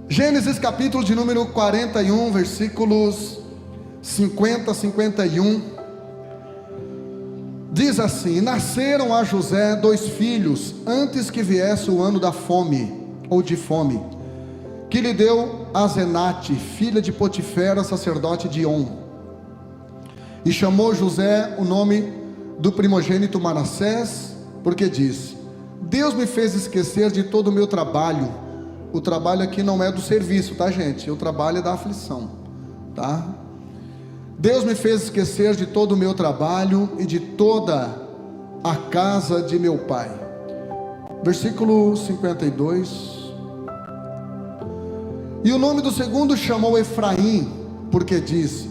Gênesis capítulo de número 41, versículos 50 a 51, diz assim: nasceram a José 2 filhos, antes que viesse o ano da fome, ou de fome, que lhe deu Asenate, filha de Potifera, sacerdote de On. E chamou José o nome do primogênito Manassés, porque disse: Deus me fez esquecer de todo o meu trabalho. O trabalho aqui não é do serviço, tá, gente? O trabalho é da aflição, tá? Deus me fez esquecer de todo o meu trabalho e de toda a casa de meu pai. Versículo 52. E o nome do segundo chamou Efraim, porque disse: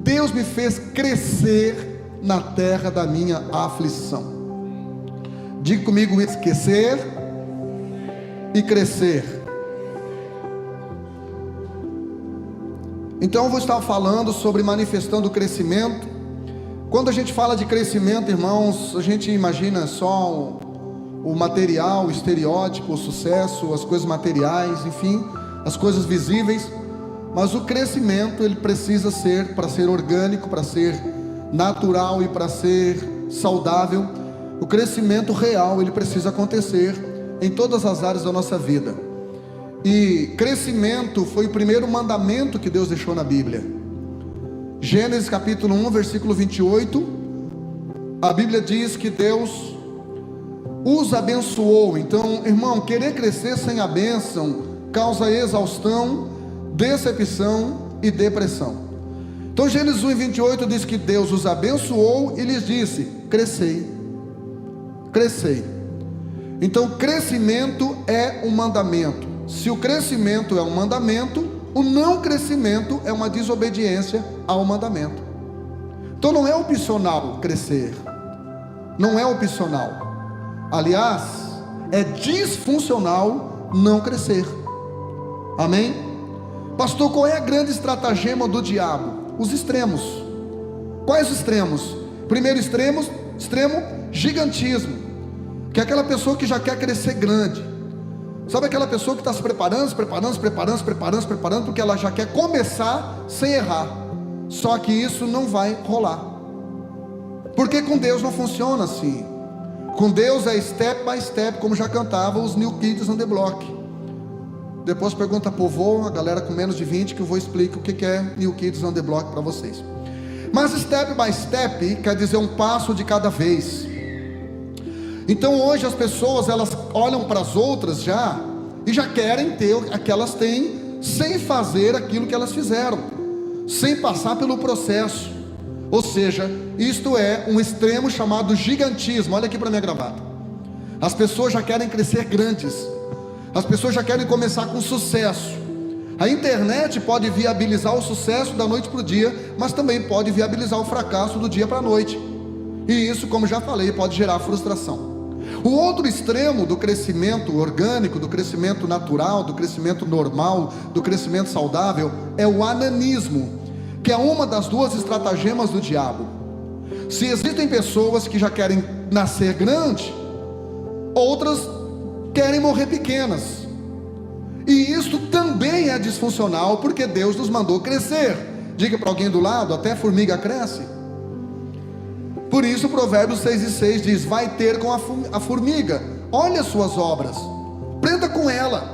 Deus me fez crescer na terra da minha aflição. Diga comigo: esquecer e crescer. Então eu vou estar falando sobre manifestando o crescimento. Quando a gente fala de crescimento, irmãos, a gente imagina só o material, o estereótipo, o sucesso, as coisas materiais, enfim, as coisas visíveis. Mas o crescimento, ele precisa ser, para ser orgânico, para ser natural e para ser saudável, o crescimento real, ele precisa acontecer em todas as áreas da nossa vida. E crescimento foi o primeiro mandamento que Deus deixou na Bíblia. Gênesis capítulo 1, versículo 28, a Bíblia diz que Deus os abençoou. Então, irmão, querer crescer sem a bênção causa exaustão, decepção e depressão. Então Gênesis 1, 28 diz que Deus os abençoou e lhes disse: crescei, crescei. Então crescimento é um mandamento. Se o crescimento é um mandamento, o não crescimento é uma desobediência ao mandamento. Então não é opcional crescer, não é opcional. Aliás, é disfuncional não crescer. Amém? Pastor, qual é a grande estratagema do diabo? Os extremos. Quais os extremos? Primeiro extremo, gigantismo, que é aquela pessoa que já quer crescer grande. Sabe aquela pessoa que está se preparando, porque ela já quer começar sem errar. Só que isso não vai rolar, porque com Deus não funciona assim. Com Deus é step by step, como já cantava os New Kids on the Block. Depois pergunta para o vô, a galera com menos de 20, que eu vou explicar o que é New Kids on the Block para vocês. Mas step by step quer dizer um passo de cada vez. Então hoje as pessoas, elas olham para as outras e já querem ter o que elas têm, sem fazer aquilo que elas fizeram, sem passar pelo processo. Ou seja, isto é um extremo chamado gigantismo. Olha aqui para minha gravata. As pessoas já querem crescer grandes, as pessoas já querem começar com sucesso. A internet pode viabilizar o sucesso da noite para o dia, mas também pode viabilizar o fracasso do dia para a noite. E isso, como já falei, pode gerar frustração. O outro extremo do crescimento orgânico, do crescimento natural, do crescimento normal, do crescimento saudável, é o ananismo, que é uma das duas estratagemas do diabo. Se existem pessoas que já querem nascer grande, outras querem morrer pequenas. E isso também é disfuncional, porque Deus nos mandou crescer. Diga para alguém do lado: até formiga cresce. Por isso Provérbios 6:6 diz: vai ter com a formiga, olha as suas obras, prenda com ela,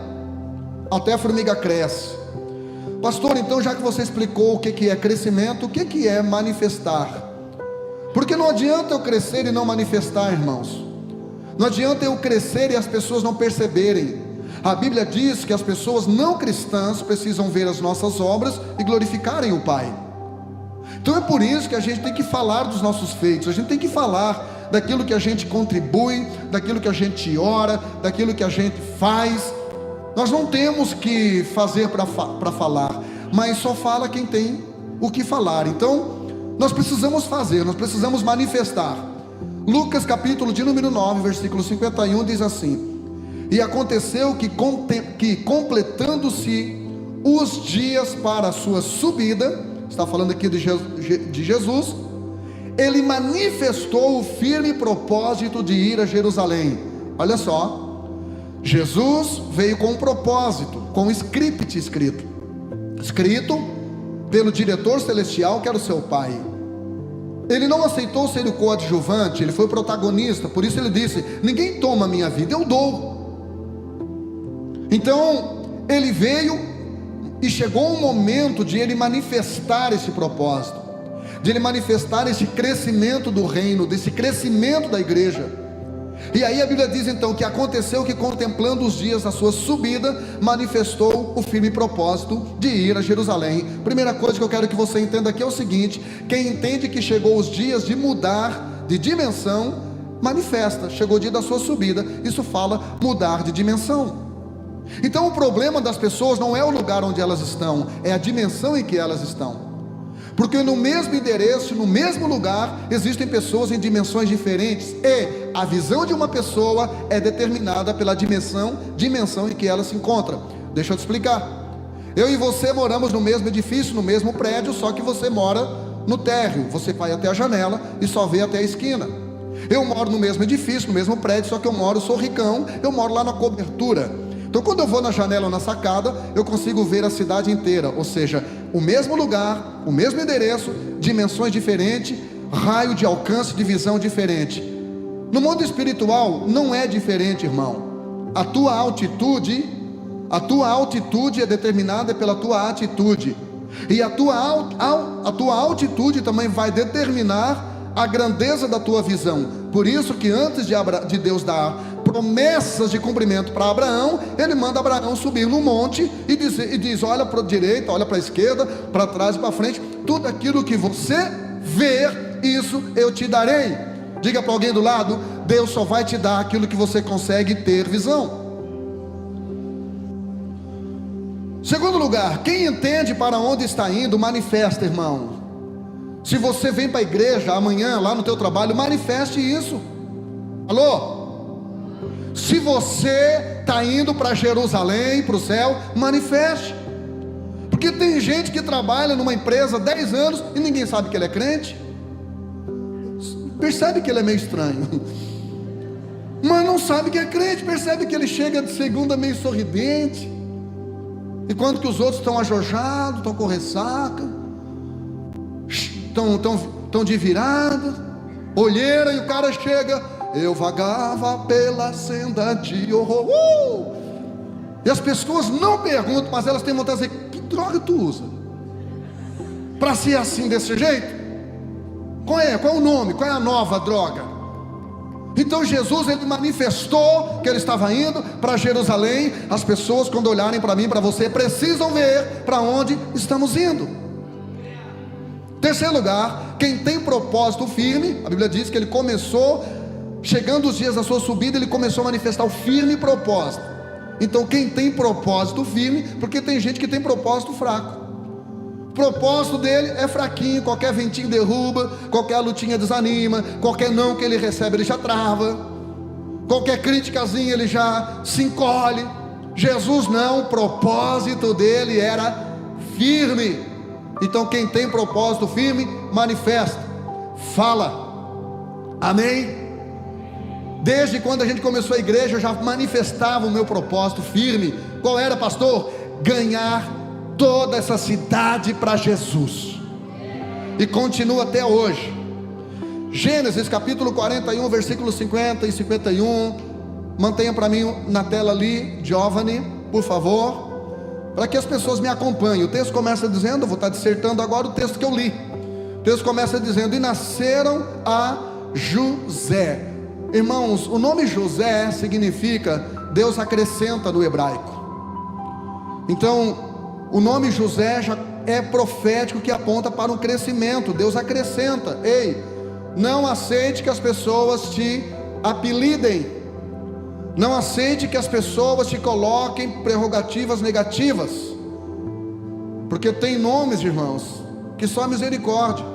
até a formiga cresce. Pastor, então já que você explicou o que é crescimento, o que é manifestar? Porque não adianta eu crescer e não manifestar, irmãos. Não adianta eu crescer e as pessoas não perceberem. A Bíblia diz que as pessoas não cristãs precisam ver as nossas obras e glorificarem o Pai. Então é por isso que a gente tem que falar dos nossos feitos, a gente tem que falar daquilo que a gente contribui, daquilo que a gente ora, daquilo que a gente faz. Nós não temos que fazer para falar, mas só fala quem tem o que falar. Então nós precisamos fazer, nós precisamos manifestar. Lucas capítulo de número 9, versículo 51 diz assim: e aconteceu que completando-se os dias para a sua subida, está falando aqui de Jesus, ele manifestou o firme propósito de ir a Jerusalém. Olha só, Jesus veio com um propósito, com um script escrito pelo diretor celestial, que era o seu Pai. Ele não aceitou ser o coadjuvante, ele foi o protagonista. Por isso ele disse: ninguém toma a minha vida, eu dou. Então ele veio e chegou um momento de ele manifestar esse propósito, de ele manifestar esse crescimento do reino, desse crescimento da igreja. E aí a Bíblia diz então que aconteceu que, contemplando os dias da sua subida, manifestou o firme propósito de ir a Jerusalém. Primeira coisa que eu quero que você entenda aqui é o seguinte: quem entende que chegou os dias de mudar de dimensão, manifesta. Chegou o dia da sua subida, isso fala mudar de dimensão. Então o problema das pessoas não é o lugar onde elas estão, é a dimensão em que elas estão. Porque no mesmo endereço, no mesmo lugar, existem pessoas em dimensões diferentes, e a visão de uma pessoa é determinada pela dimensão em que ela se encontra. Deixa eu te explicar. Eu e você moramos no mesmo edifício, no mesmo prédio, só que você mora no térreo. Você vai até a janela e só vê até a esquina. Eu moro no mesmo edifício, no mesmo prédio, só que sou ricão, eu moro lá na cobertura. Então quando eu vou na janela ou na sacada, eu consigo ver a cidade inteira. Ou seja, o mesmo lugar, o mesmo endereço, dimensões diferentes, raio de alcance, de visão diferente. No mundo espiritual não é diferente, irmão. A tua altitude é determinada pela tua atitude. E a tua altitude também vai determinar a grandeza da tua visão. Por isso que antes de Deus dar promessas de cumprimento para Abraão, ele manda Abraão subir no monte e diz: olha para a direita, olha para a esquerda, para trás e para frente, tudo aquilo que você ver, isso eu te darei. Diga para alguém do lado: Deus só vai te dar aquilo que você consegue ter visão. Segundo lugar, quem entende para onde está indo, manifesta, irmão. Se você vem para a igreja amanhã, lá no teu trabalho, manifeste isso. Alô? Se você está indo para Jerusalém, para o céu, manifeste. Porque tem gente que trabalha numa empresa há 10 anos e ninguém sabe que ele é crente. Percebe que ele é meio estranho, mas não sabe que é crente. Percebe que ele chega de segunda meio sorridente, enquanto que os outros estão ajojados, estão com ressaca, estão de virada, olheira, e o cara chega: eu vagava pela senda de horror. E as pessoas não perguntam, mas elas têm vontade de dizer: que droga tu usa para ser assim, desse jeito? Qual é o nome? Qual é a nova droga? Então Jesus, ele manifestou que ele estava indo para Jerusalém. As pessoas, quando olharem para mim, para você, precisam ver para onde estamos indo. Terceiro lugar, quem tem propósito firme, a Bíblia diz que ele começou, chegando os dias da sua subida, ele começou a manifestar o firme propósito. Então quem tem propósito firme, porque tem gente que tem propósito fraco. O propósito dele é fraquinho, qualquer ventinho derruba, qualquer lutinha desanima, qualquer não que ele recebe ele já trava, qualquer criticazinha ele já se encolhe. Jesus não, o propósito dele era firme. Então quem tem propósito firme, manifesta, fala, amém? Desde quando a gente começou a igreja, eu já manifestava o meu propósito firme. Qual era, pastor? Ganhar toda essa cidade para Jesus. E continua até hoje. Gênesis capítulo 41, versículos 50 e 51. Mantenha para mim na tela ali, Giovanni, por favor, para que as pessoas me acompanhem. O texto começa dizendo, eu vou estar dissertando agora o texto que eu li. O texto começa dizendo: e nasceram a José. Irmãos, o nome José significa Deus acrescenta no hebraico. Então o nome José já é profético, que aponta para um crescimento. Deus acrescenta. Ei, não aceite que as pessoas te apelidem. Não aceite que as pessoas te coloquem prerrogativas negativas. Porque tem nomes, irmãos, que só misericórdia.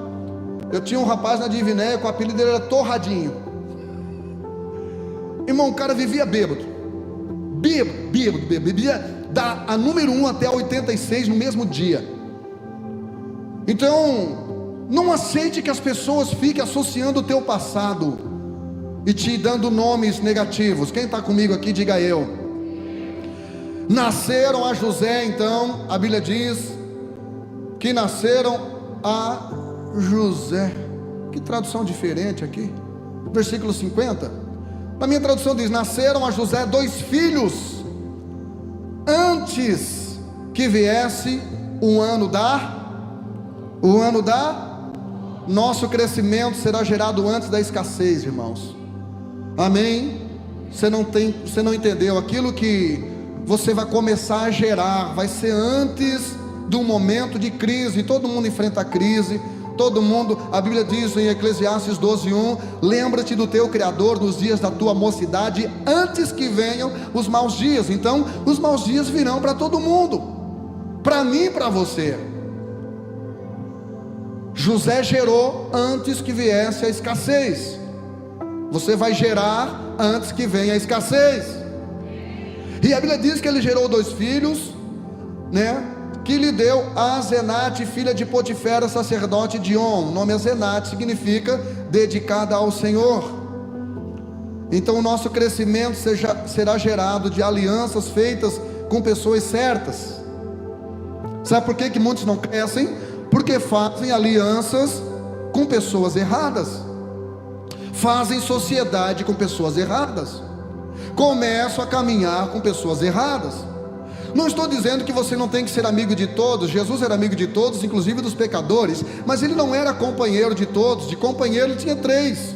Eu tinha um rapaz na Divinéia, com o apelido dele era Torradinho. Irmão, o cara vivia bêbado. Bebia a número 1 até a 86 no mesmo dia. Então, não aceite que as pessoas fiquem associando o teu passado e te dando nomes negativos. Quem está comigo aqui, diga eu. Nasceram a José, então, a Bíblia diz que nasceram a José. Que tradução diferente aqui. Versículo 50. Na minha tradução diz: nasceram a José 2 filhos, antes que viesse o ano da nosso crescimento será gerado antes da escassez, irmãos. Amém? Você não entendeu? Aquilo que você vai começar a gerar vai ser antes do momento de crise. Todo mundo enfrenta crise. Todo mundo, a Bíblia diz em Eclesiastes 12:1: lembra-te do teu Criador nos dias da tua mocidade, antes que venham os maus dias. Então, os maus dias virão para todo mundo, para mim e para você. José gerou antes que viesse a escassez. Você vai gerar antes que venha a escassez. E a Bíblia diz que ele gerou 2 filhos, né? Que lhe deu a Azenate, filha de Potifera, sacerdote de On. O nome Azenate significa dedicada ao Senhor. Então o nosso crescimento será gerado de alianças feitas com pessoas certas. Sabe por que muitos não crescem? Porque fazem alianças com pessoas erradas, fazem sociedade com pessoas erradas, começam a caminhar com pessoas erradas. Não estou dizendo que você não tem que ser amigo de todos. Jesus era amigo de todos, inclusive dos pecadores, mas ele não era companheiro de todos. De companheiro ele tinha 3.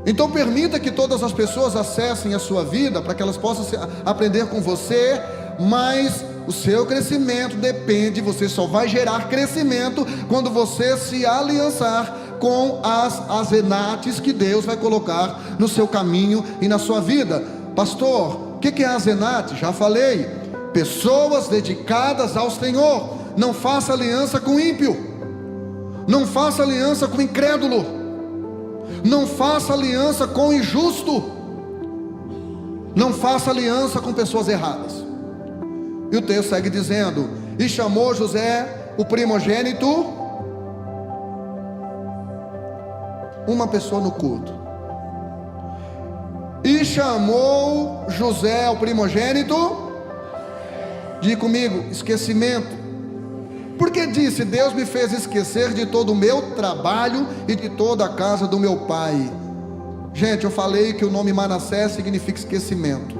Então permita que todas as pessoas acessem a sua vida, para que elas possam aprender com você, mas o seu crescimento depende, você só vai gerar crescimento quando você se aliançar com as azenates que Deus vai colocar no seu caminho e na sua vida. Pastor, o que é azenate? Já falei, pessoas dedicadas ao Senhor. Não faça aliança com ímpio, não faça aliança com incrédulo, não faça aliança com injusto, não faça aliança com pessoas erradas. E o texto segue dizendo: e chamou José o primogênito. Uma pessoa no culto. E chamou José o primogênito. Diga comigo: esquecimento. Porque disse: Deus me fez esquecer de todo o meu trabalho e de toda a casa do meu pai. Gente, eu falei que o nome Manassés significa esquecimento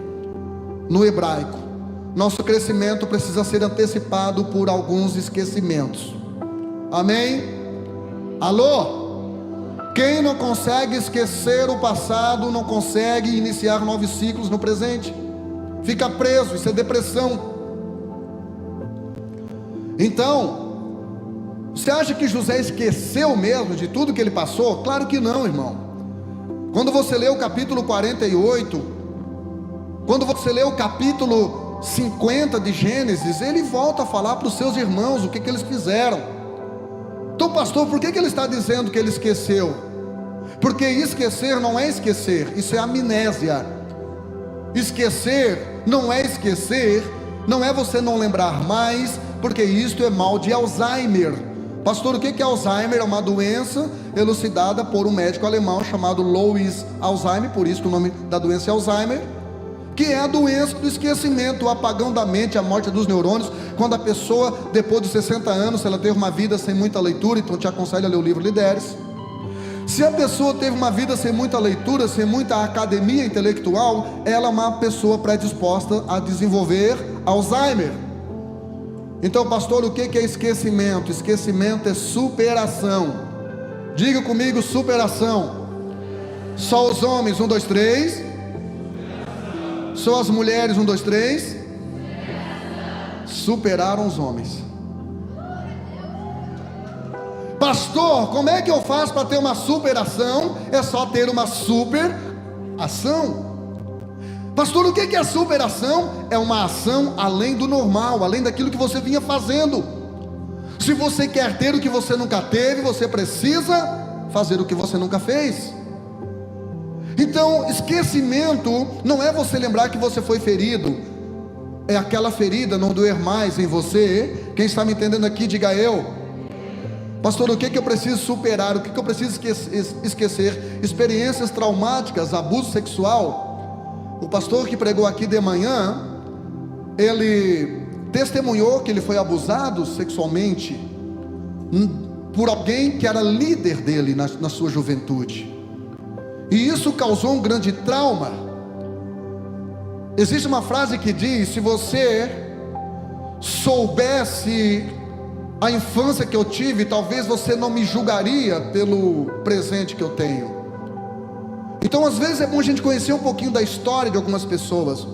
no hebraico. Nosso crescimento precisa ser antecipado por alguns esquecimentos. Amém? Alô? Quem não consegue esquecer o passado não consegue iniciar novos ciclos no presente. Fica preso, isso é depressão. Então, você acha que José esqueceu mesmo de tudo que ele passou? Claro que não, irmão. Quando você lê o capítulo 48, quando você lê o capítulo 50 de Gênesis, ele volta a falar para os seus irmãos o que eles fizeram. Então, pastor, por que ele está dizendo que ele esqueceu? Porque esquecer não é esquecer, isso é amnésia. Esquecer não é esquecer, não é você não lembrar mais, porque isto é mal de Alzheimer. Pastor, o que é Alzheimer? É uma doença elucidada por um médico alemão chamado Louis Alzheimer, por isso que o nome da doença é Alzheimer, que é a doença do esquecimento, o apagão da mente, a morte dos neurônios. Quando a pessoa, depois dos 60 anos, se ela teve uma vida sem muita leitura, então te aconselho a ler o livro Lideres. Se a pessoa teve uma vida sem muita leitura, sem muita academia intelectual, ela é uma pessoa predisposta a desenvolver Alzheimer. Então, pastor, o que é esquecimento? Esquecimento é superação. Diga comigo: superação. Só os homens, 1, 2, 3. Só as mulheres, 1, 2, 3. Superaram os homens. Pastor, como é que eu faço para ter uma superação? É só ter uma superação. Pastor, o que é superação? É uma ação além do normal, além daquilo que você vinha fazendo. Se você quer ter o que você nunca teve, você precisa fazer o que você nunca fez. Então, esquecimento não é você lembrar que você foi ferido, é aquela ferida não doer mais em você. Quem está me entendendo aqui, diga eu. Pastor, o que eu preciso superar? O que eu preciso esquecer? Experiências traumáticas, abuso sexual. O pastor que pregou aqui de manhã, ele testemunhou que ele foi abusado sexualmente por alguém que era líder dele na sua juventude, e isso causou um grande trauma. Existe uma frase que diz: se você soubesse a infância que eu tive, talvez você não me julgaria pelo presente que eu tenho. Então às vezes é bom a gente conhecer um pouquinho da história de algumas pessoas.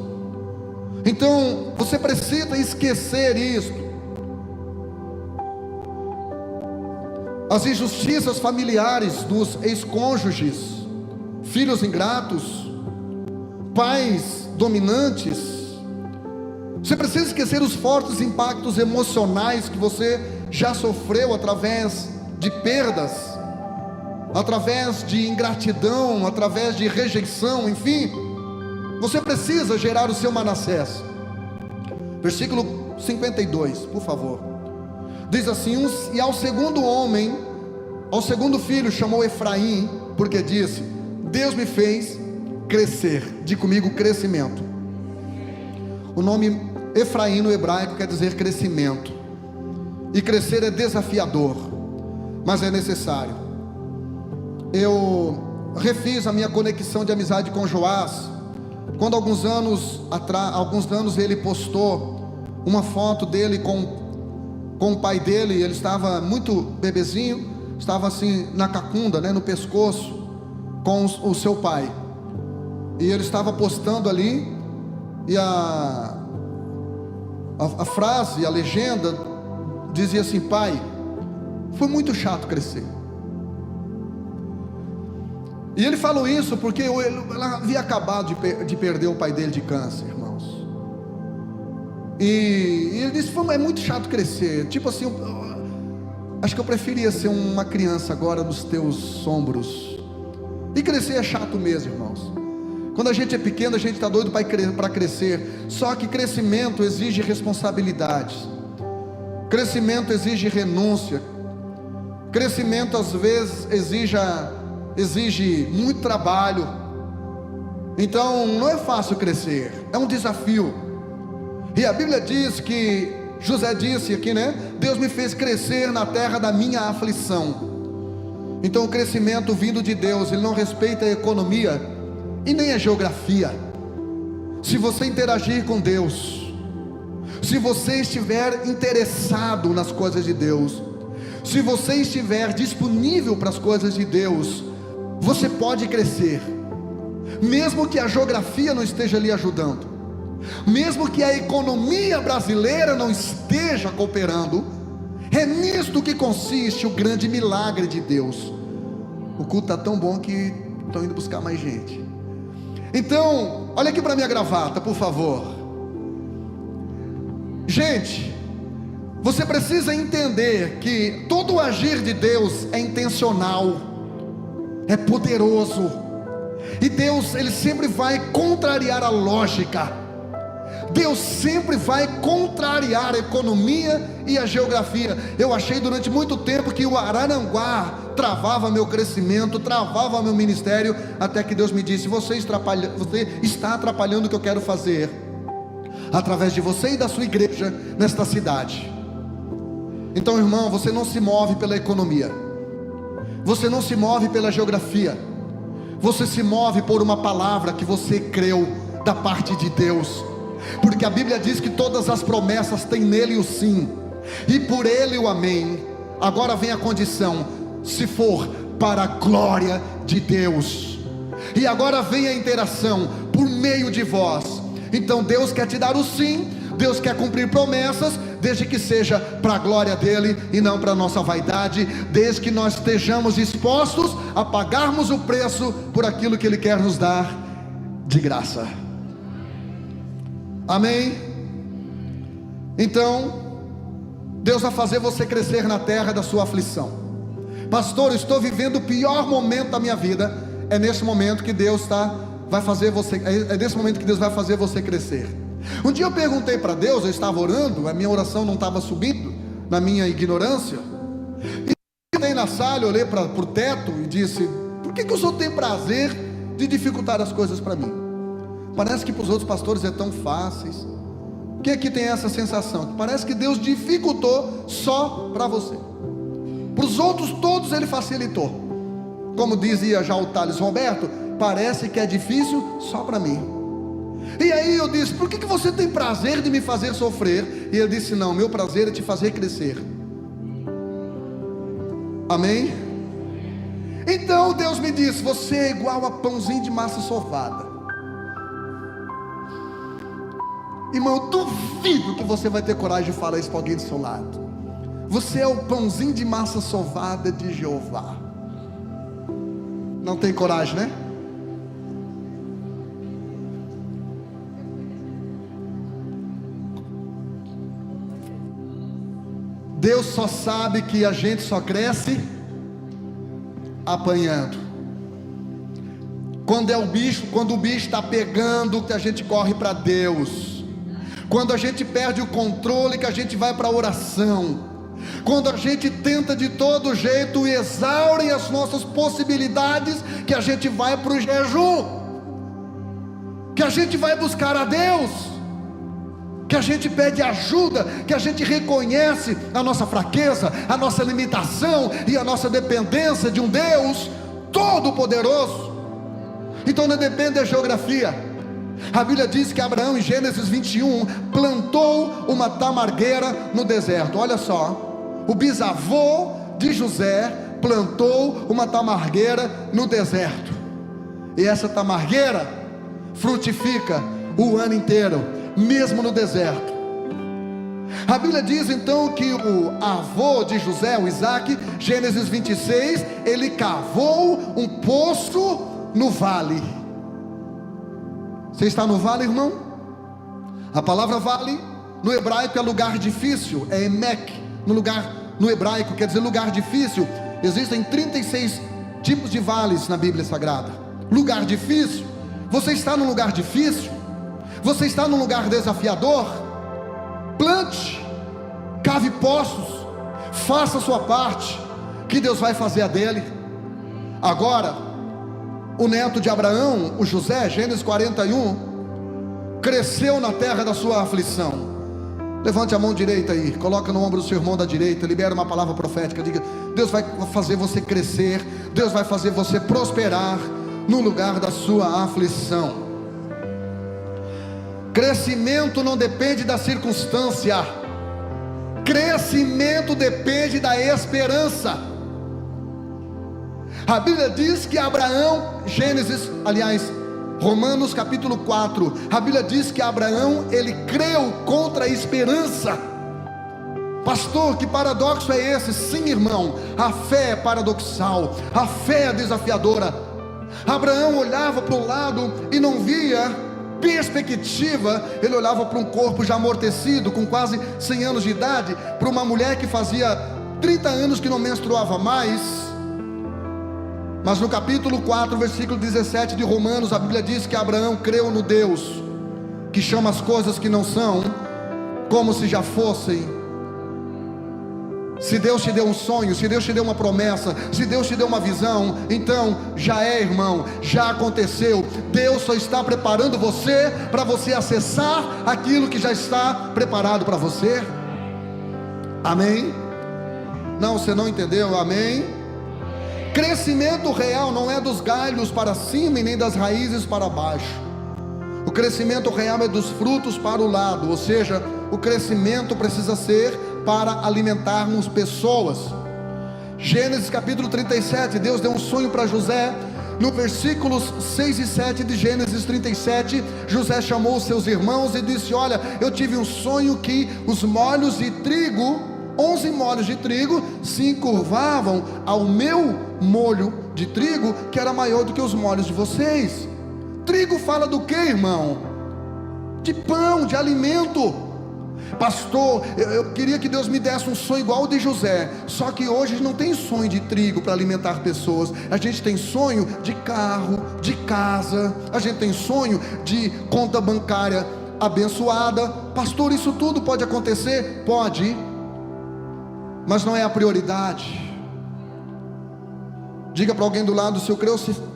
Então você precisa esquecer isso. As injustiças familiares dos ex-cônjuges, filhos ingratos, pais dominantes. Você precisa esquecer os fortes impactos emocionais que você já sofreu através de perdas, através de ingratidão, através de rejeição, enfim. Você precisa gerar o seu Manassés. Versículo 52, por favor. Diz assim: e ao segundo filho chamou Efraim, porque disse: Deus me fez crescer. Diga comigo: crescimento. O nome Efraim no hebraico quer dizer crescimento. E crescer é desafiador, mas é necessário. Eu refiz a minha conexão de amizade com Joás, quando alguns anos ele postou uma foto dele com o pai dele. Ele estava muito bebezinho, estava assim na cacunda, no pescoço, com o seu pai. E ele estava postando ali, e a frase, a legenda dizia assim: pai, foi muito chato crescer. E ele falou isso porque ela havia acabado de perder o pai dele de câncer, irmãos. E ele disse: é muito chato crescer. Tipo assim, acho que eu preferia ser uma criança agora nos teus ombros. E crescer é chato mesmo, irmãos. Quando a gente é pequeno, a gente está doido para crescer. Só que crescimento exige responsabilidade. Crescimento exige renúncia. Crescimento às vezes exige muito trabalho. Então não é fácil crescer, é um desafio. E a Bíblia diz que José disse aqui, Deus me fez crescer na terra da minha aflição. Então o crescimento vindo de Deus, ele não respeita a economia e nem a geografia. Se você interagir com Deus, se você estiver interessado nas coisas de Deus, se você estiver disponível para as coisas de Deus, você pode crescer, mesmo que a geografia não esteja lhe ajudando, mesmo que a economia brasileira não esteja cooperando. É nisto que consiste o grande milagre de Deus. O culto está tão bom que estão indo buscar mais gente. Então, olha aqui para minha gravata, por favor. Gente, você precisa entender que todo o agir de Deus é intencional, é poderoso. E Deus, ele sempre vai contrariar a lógica. Deus sempre vai contrariar a economia e a geografia. Eu achei durante muito tempo que o Araranguá travava meu crescimento, travava meu ministério, até que Deus me disse: você está atrapalhando o que eu quero fazer através de você e da sua igreja nesta cidade. Então, irmão, você não se move pela economia, você não se move pela geografia, você se move por uma palavra que você creu da parte de Deus. Porque a Bíblia diz que todas as promessas têm nele o sim, e por ele o amém. Agora vem a condição: se for para a glória de Deus. E agora vem a interação por meio de vós. Então Deus quer te dar o sim, Deus quer cumprir promessas, desde que seja para a glória dele e não para a nossa vaidade, desde que nós estejamos dispostos a pagarmos o preço por aquilo que ele quer nos dar de graça. Amém? Então Deus vai fazer você crescer na terra da sua aflição. Pastor, eu estou vivendo o pior momento da minha vida. É nesse momento que Deus vai fazer você, é nesse momento que Deus vai fazer você crescer. Um dia eu perguntei para Deus, eu estava orando, a minha oração não estava subindo, na minha ignorância, e eu na sala, eu olhei para o teto e disse: por que o Senhor tem prazer de dificultar as coisas para mim? Parece que para os outros pastores é tão fáceis. Quem aqui tem essa sensação? Parece que Deus dificultou só para você. Para os outros todos Ele facilitou. Como dizia já o Thales Roberto, parece que é difícil só para mim. E aí eu disse, por que você tem prazer de me fazer sofrer? E ele disse, não, meu prazer é te fazer crescer. Amém? Então Deus me disse, você é igual a pãozinho de massa sovada. Irmão, eu duvido que você vai ter coragem de falar isso para alguém do seu lado. Você é o pãozinho de massa sovada de Jeová. Não tem coragem, né? Deus só sabe que a gente só cresce apanhando. Quando o bicho está pegando, que a gente corre para Deus. Quando a gente perde o controle, que a gente vai para a oração. Quando a gente tenta de todo jeito e exaure as nossas possibilidades, que a gente vai para o jejum, que a gente vai buscar a Deus, que a gente pede ajuda, que a gente reconhece a nossa fraqueza, a nossa limitação e a nossa dependência de um Deus todo-poderoso. Então não depende da geografia. A Bíblia diz que Abraão, em Gênesis 21, plantou uma tamargueira no deserto. Olha só, o bisavô de José plantou uma tamargueira no deserto. E essa tamargueira frutifica o ano inteiro, mesmo no deserto. A Bíblia diz então que o avô de José, o Isaac, Gênesis 26, ele cavou um poço no vale. Você está no vale, irmão? A palavra vale no hebraico é lugar difícil, é emek. No hebraico quer dizer lugar difícil. Existem 36 tipos de vales na Bíblia Sagrada. Lugar difícil. Você está num lugar difícil? Você está num lugar desafiador? Plante, cave poços, faça a sua parte, que Deus vai fazer a dele. Agora, o neto de Abraão, o José, Gênesis 41, cresceu na terra da sua aflição. Levante a mão direita aí, coloca no ombro do seu irmão da direita, libera uma palavra profética, diga: Deus vai fazer você crescer, Deus vai fazer você prosperar no lugar da sua aflição. Crescimento não depende da circunstância, crescimento depende da esperança. A Bíblia diz que Abraão, Romanos capítulo 4, a Bíblia diz que Abraão, ele creu contra a esperança. Pastor, que paradoxo é esse? Sim, irmão, a fé é paradoxal, a fé é desafiadora. Abraão olhava para o lado e não via perspectiva. Ele olhava para um corpo já amortecido, com quase 100 anos de idade, para uma mulher que fazia 30 anos que não menstruava mais. Mas no capítulo 4, versículo 17 de Romanos, a Bíblia diz que Abraão creu no Deus que chama as coisas que não são como se já fossem. Se Deus te deu um sonho, se Deus te deu uma promessa, se Deus te deu uma visão, então já é, irmão, já aconteceu. Deus só está preparando você para você acessar aquilo que já está preparado para você. Amém? Não, você não entendeu? Amém? Crescimento real não é dos galhos para cima e nem das raízes para baixo. O crescimento real é dos frutos para o lado. Ou seja, o crescimento precisa ser para alimentarmos pessoas. Gênesis capítulo 37, Deus deu um sonho para José. No versículos 6 e 7 de Gênesis 37, José chamou os seus irmãos e disse: olha, eu tive um sonho que os molhos de trigo, 11 molhos de trigo, se encurvavam ao meu molho de trigo, que era maior do que os molhos de vocês. Trigo fala do que, irmão? De pão, de alimento. Pastor, eu queria que Deus me desse um sonho igual o de José. Só que hoje não tem sonho de trigo para alimentar pessoas. A gente tem sonho de carro, de casa. A gente tem sonho de conta bancária abençoada. Pastor, isso tudo pode acontecer? Pode, mas não é a prioridade. Diga para alguém do lado: se o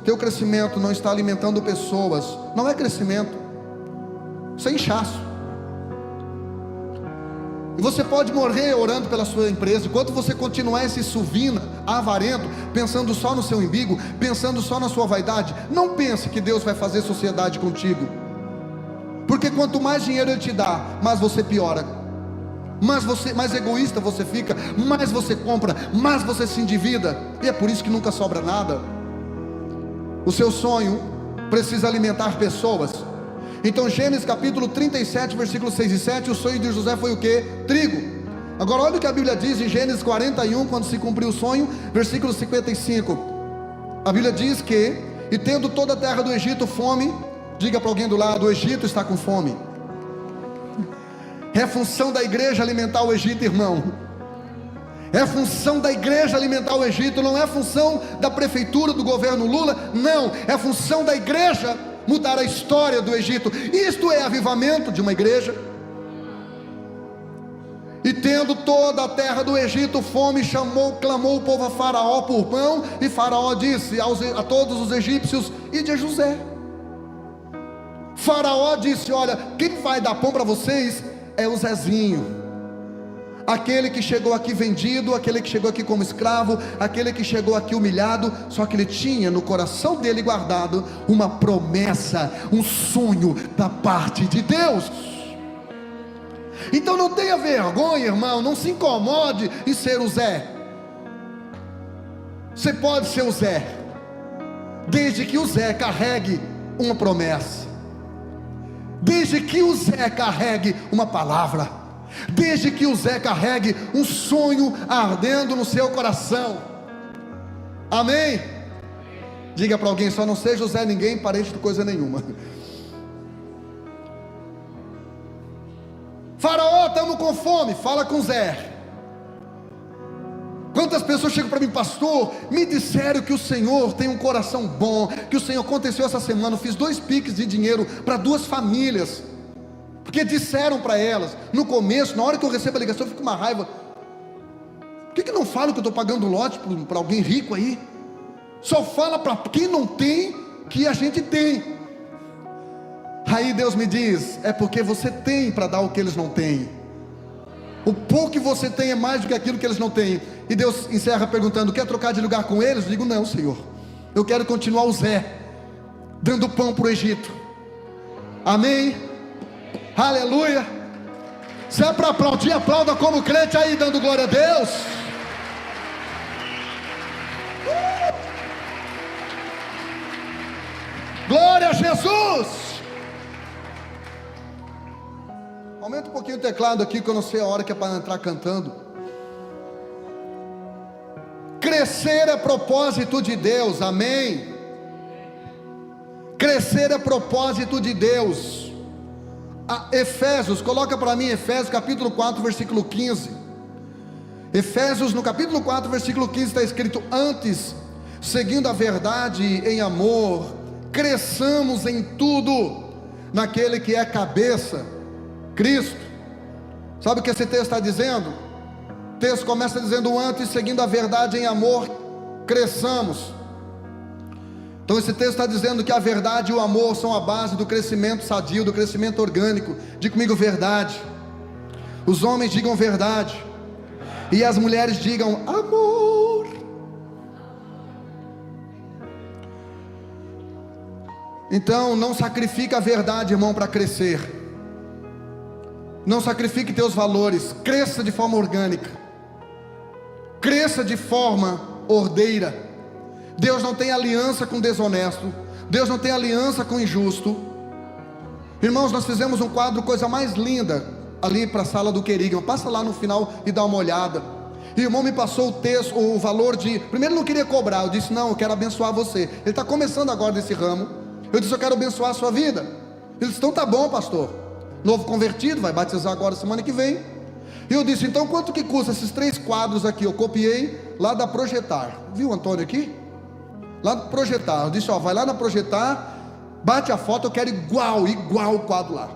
teu crescimento não está alimentando pessoas, não é crescimento. Isso é inchaço. E você pode morrer orando pela sua empresa, enquanto você continuar esse suvina, avarento, pensando só no seu umbigo, pensando só na sua vaidade. Não pense que Deus vai fazer sociedade contigo, porque quanto mais dinheiro Ele te dá, mais você piora, mais egoísta você fica, mais você compra, mais você se endivida, e é por isso que nunca sobra nada. O seu sonho precisa alimentar pessoas. Então Gênesis capítulo 37, versículos 6 e 7, o sonho de José foi o que? Trigo. Agora olha o que a Bíblia diz em Gênesis 41, quando se cumpriu o sonho, versículo 55. A Bíblia diz que, e tendo toda a terra do Egito fome, diga para alguém do lado: o Egito está com fome. É função da igreja alimentar o Egito, irmão. É função da igreja alimentar o Egito, não é função da prefeitura, do governo Lula, não, é função da igreja mudar a história do Egito. Isto é avivamento de uma igreja. E tendo toda a terra do Egito fome, clamou o povo a Faraó por pão, e Faraó disse a todos os egípcios: ide a José. Faraó disse: olha, quem vai dar pão para vocês é o Zezinho, aquele que chegou aqui vendido, aquele que chegou aqui como escravo, aquele que chegou aqui humilhado. Só que ele tinha no coração dele guardado uma promessa, um sonho da parte de Deus. Então não tenha vergonha, irmão, não se incomode em ser o Zé. Você pode ser o Zé, desde que o Zé carregue uma promessa, desde que o Zé carregue uma palavra, desde que o Zé carregue um sonho ardendo no seu coração. Amém? Diga para alguém: só não seja o Zé ninguém, parente de coisa nenhuma. Faraó, estamos com fome. Fala com Zé. Quantas pessoas chegam para mim: pastor, me disseram que o Senhor tem um coração bom, que o Senhor, aconteceu essa semana, eu fiz 2 piques de dinheiro para 2 famílias, porque disseram para elas, no começo, na hora que eu recebo a ligação, eu fico com uma raiva. Por que não fala que eu estou pagando lote para alguém rico aí? Só fala para quem não tem, que a gente tem. Aí Deus me diz: é porque você tem para dar o que eles não têm. O pouco que você tem é mais do que aquilo que eles não têm. E Deus encerra perguntando: quer trocar de lugar com eles? Eu digo: não, Senhor, eu quero continuar o Zé, dando pão para o Egito. Amém? Aleluia. Se é para aplaudir, aplauda como crente aí, dando glória a Deus. Glória a Jesus. Aumenta um pouquinho o teclado aqui, que eu não sei a hora que é para entrar cantando. Crescer é propósito de Deus, amém? Crescer é propósito de Deus. Efésios, coloca para mim Efésios capítulo 4, versículo 15. Efésios no capítulo 4, versículo 15 está escrito: antes, seguindo a verdade em amor, cresçamos em tudo naquele que é cabeça, Cristo. Sabe o que esse texto está dizendo? O texto começa dizendo: antes, seguindo a verdade em amor, cresçamos. Então esse texto está dizendo que a verdade e o amor são a base do crescimento sadio, do crescimento orgânico. Diga comigo: verdade. Os homens digam verdade, e as mulheres digam amor. Então não sacrifique a verdade, irmão, para crescer. Não sacrifique teus valores. Cresça de forma orgânica, cresça de forma ordeira. Deus não tem aliança com desonesto, Deus não tem aliança com injusto. Irmãos, nós fizemos um quadro, coisa mais linda, ali para a sala do querigma. Passa lá no final e dá uma olhada. E o irmão me passou o texto, o valor de... Primeiro ele não queria cobrar, eu disse: não, eu quero abençoar você. Ele está começando agora nesse ramo. Eu disse: eu quero abençoar a sua vida. Ele disse: então tá bom, pastor. Novo convertido, vai batizar agora semana que vem. E eu disse: então quanto que custa esses 3 quadros aqui? Eu copiei lá da Projetar. Viu o Antônio aqui? Lá do Projetar. Eu disse: ó, vai lá na Projetar, bate a foto, eu quero igual o quadro lá.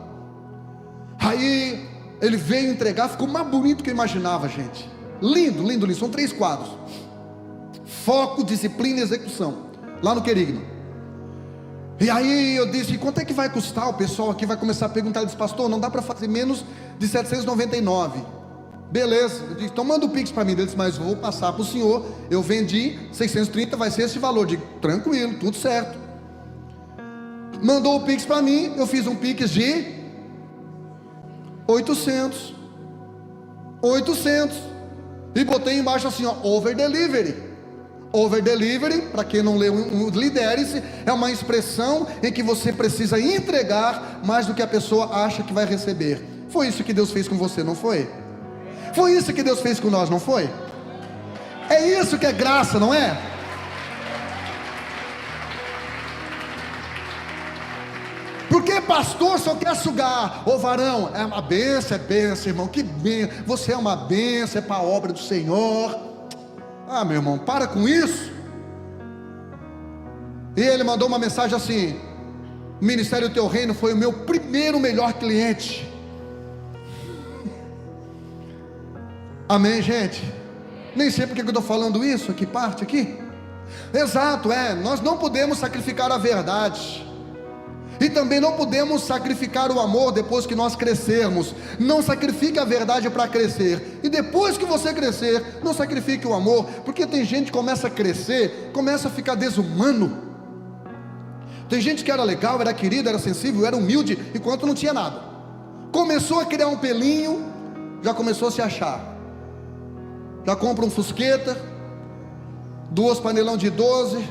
Aí ele veio entregar, ficou mais bonito do que eu imaginava, gente. Lindo, lindo, lindo. São 3 quadros: foco, disciplina e execução. Lá no querigma. E aí eu disse: quanto é que vai custar? O pessoal aqui vai começar a perguntar. Ele disse: pastor, não dá para fazer menos de 799. Beleza, eu disse: então manda o Pix para mim. Ele disse: mas eu vou passar para o senhor, eu vendi 630, vai ser esse valor. Eu digo: tranquilo, tudo certo. Mandou o Pix para mim, eu fiz um Pix de 800, e botei embaixo assim, ó, over delivery. Over delivery, para quem não leu o Lidere-se, é uma expressão em que você precisa entregar mais do que a pessoa acha que vai receber. Foi isso que Deus fez com você, não foi? Foi isso que Deus fez com nós, não foi? É isso que é graça, não é? Porque pastor só quer sugar. Ô varão, é uma bênção, irmão, que bênção. Você é uma bênção, é para a obra do Senhor. Ah, meu irmão, para com isso. E ele mandou uma mensagem assim: o Ministério do Teu Reino foi o meu primeiro melhor cliente. Amém, gente? Nem sei porque eu estou falando isso, que parte aqui. Exato, nós não podemos sacrificar a verdade. E também não podemos sacrificar o amor depois que nós crescermos. Não sacrifique a verdade para crescer. E depois que você crescer, não sacrifique o amor. Porque tem gente que começa a crescer, começa a ficar desumano. Tem gente que era legal, era querido, era sensível, era humilde, enquanto não tinha nada. Começou a criar um pelinho, já começou a se achar. Já compra um fusqueta, 2 panelão de 12,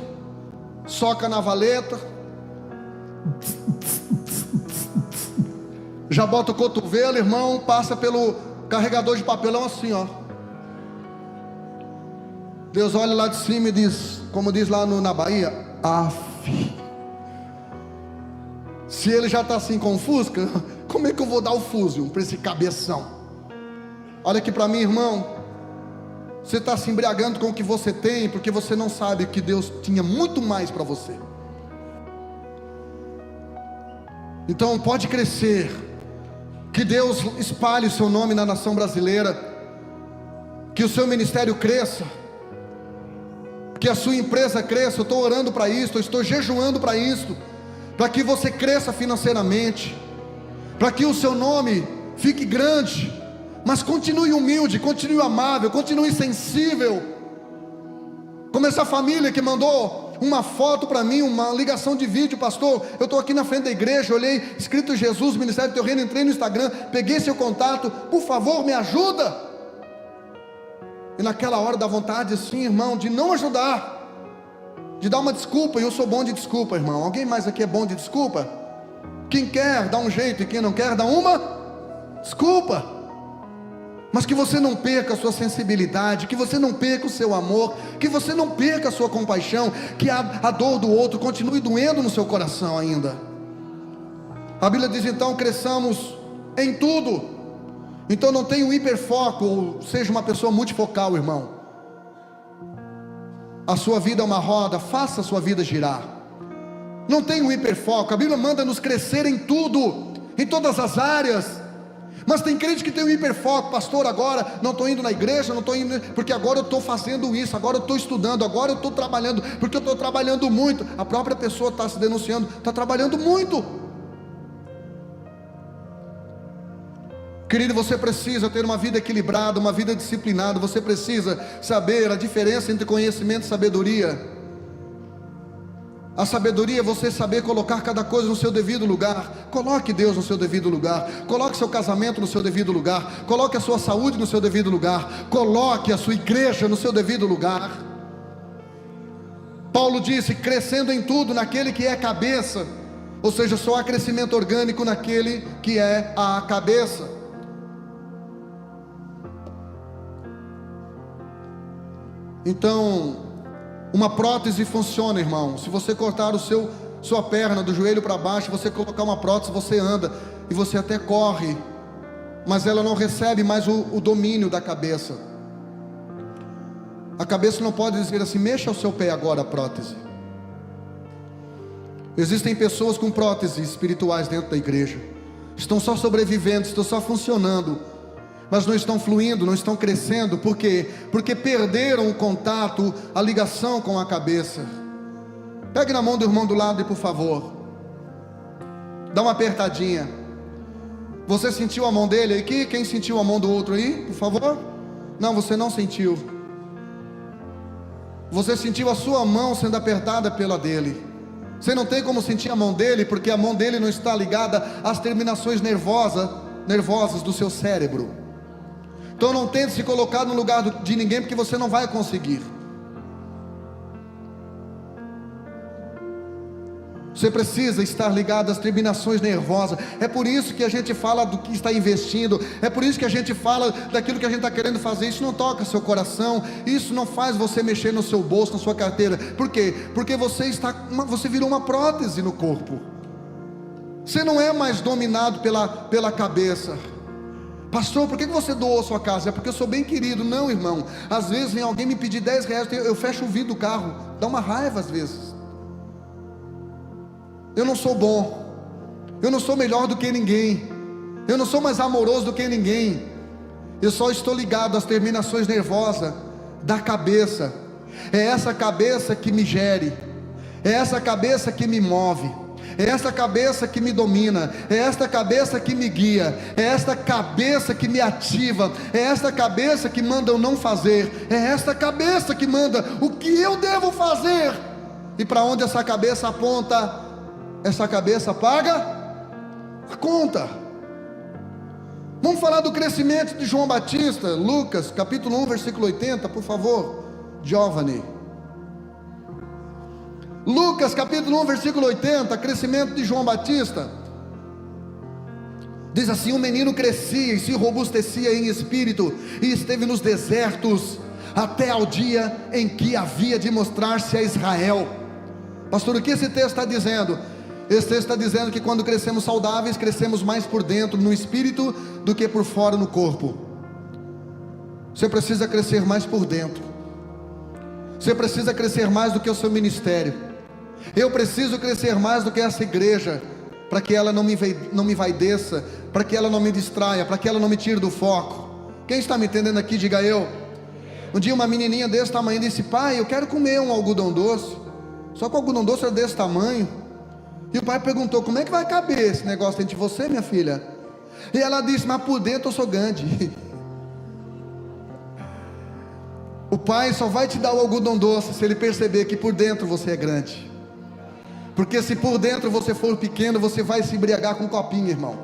soca na valeta, já bota o cotovelo, irmão, passa pelo carregador de papelão assim, ó. Deus olha lá de cima e diz, como diz lá na Bahia: af. Se ele já está assim com o Fusca, como é que eu vou dar o Fusion para esse cabeção? Olha aqui para mim, irmão. Você está se embriagando com o que você tem, porque você não sabe que Deus tinha muito mais para você. Então pode crescer, que Deus espalhe o seu nome na nação brasileira, que o seu ministério cresça, que a sua empresa cresça. Eu estou orando para isso, eu estou jejuando para isso, para que você cresça financeiramente, para que o seu nome fique grande, mas continue humilde, continue amável, continue sensível, como essa família que mandou uma foto para mim, uma ligação de vídeo: pastor, eu estou aqui na frente da igreja, olhei escrito Jesus, Ministério do Teu Reino, entrei no Instagram, peguei seu contato, por favor me ajuda. E naquela hora dá vontade assim, irmão, de não ajudar, de dar uma desculpa. E eu sou bom de desculpa, irmão. Alguém mais aqui é bom de desculpa? Quem quer dá um jeito, e quem não quer dá uma desculpa. Mas que você não perca a sua sensibilidade, que você não perca o seu amor, que você não perca a sua compaixão, que a dor do outro continue doendo no seu coração ainda. A Bíblia diz então: cresçamos em tudo. Então não tenha um hiperfoco, ou seja uma pessoa multifocal, irmão. A sua vida é uma roda, faça a sua vida girar. Não tenha um hiperfoco. A Bíblia manda nos crescer em tudo, em todas as áreas. Mas tem crente que tem um hiperfoco: pastor, agora não estou indo na igreja, não estou indo, porque agora eu estou fazendo isso, agora eu estou estudando, agora eu estou trabalhando, porque eu estou trabalhando muito. A própria pessoa está se denunciando, está trabalhando muito. Querido, você precisa ter uma vida equilibrada, uma vida disciplinada. Você precisa saber a diferença entre conhecimento e sabedoria. A sabedoria é você saber colocar cada coisa no seu devido lugar. Coloque Deus no seu devido lugar. Coloque seu casamento no seu devido lugar. Coloque a sua saúde no seu devido lugar. Coloque a sua igreja no seu devido lugar. Paulo disse: crescendo em tudo naquele que é cabeça. Ou seja, só há crescimento orgânico naquele que é a cabeça. Então, uma prótese funciona, irmão. Se você cortar sua perna do joelho para baixo, você colocar uma prótese, você anda e você até corre, mas ela não recebe mais o domínio da cabeça. A cabeça não pode dizer assim: mexa o seu pé agora, prótese. Existem pessoas com próteses espirituais dentro da igreja, estão só sobrevivendo, estão só funcionando, mas não estão fluindo, não estão crescendo. Por quê? Porque perderam o contato, a ligação com a cabeça. Pegue na mão do irmão do lado e, por favor, Dá uma apertadinha. Você sentiu a mão dele aqui? Quem sentiu a mão do outro aí, por favor? Não, você não sentiu. Você sentiu a sua mão sendo apertada pela dele. Você não tem como sentir a mão dele, porque a mão dele não está ligada às terminações nervosas do seu cérebro. Então não tente se colocar no lugar de ninguém, porque você não vai conseguir. Você precisa estar ligado às terminações nervosas. É por isso que a gente fala do que está investindo. É por isso que a gente fala daquilo que a gente está querendo fazer. Isso não toca seu coração. Isso não faz você mexer no seu bolso, na sua carteira. Por quê? Porque você virou uma prótese no corpo. Você não é mais dominado pela cabeça. Pastor, por que você doou sua casa? É porque eu sou bem querido. Não, irmão. Às vezes vem alguém me pedir 10 reais, eu fecho o vidro do carro. Dá uma raiva às vezes. Eu não sou bom, eu não sou melhor do que ninguém, eu não sou mais amoroso do que ninguém. Eu só estou ligado às terminações nervosas da cabeça. É essa cabeça que me gere, é essa cabeça que me move, é essa cabeça que me domina, é esta cabeça que me guia, é esta cabeça que me ativa, é esta cabeça que manda eu não fazer, é esta cabeça que manda o que eu devo fazer. E para onde essa cabeça aponta, essa cabeça paga a conta. Vamos falar do crescimento de João Batista. Lucas capítulo 1 versículo 80, por favor, Giovanni. Lucas capítulo 1 versículo 80, crescimento de João Batista. Diz assim: um menino crescia e se robustecia em espírito, e esteve nos desertos até ao dia em que havia de mostrar-se a Israel. Pastor, o que esse texto está dizendo? Esse texto está dizendo que quando crescemos saudáveis, crescemos mais por dentro, no espírito, do que por fora, no corpo. Você precisa crescer mais por dentro. Você precisa crescer mais do que o seu ministério. Eu preciso crescer mais do que essa igreja, para que ela não me vaideça, para que ela não me distraia, para que ela não me tire do foco. Quem está me entendendo aqui, diga eu. Um dia uma menininha desse tamanho disse: pai, eu quero comer um algodão doce. Só que o algodão doce era desse tamanho. E o pai perguntou: como é que vai caber esse negócio entre você, minha filha? E ela disse: mas por dentro eu sou grande. O pai só vai te dar o algodão doce se ele perceber que por dentro você é grande. Porque se por dentro você for pequeno, você vai se embriagar com um copinho, irmão.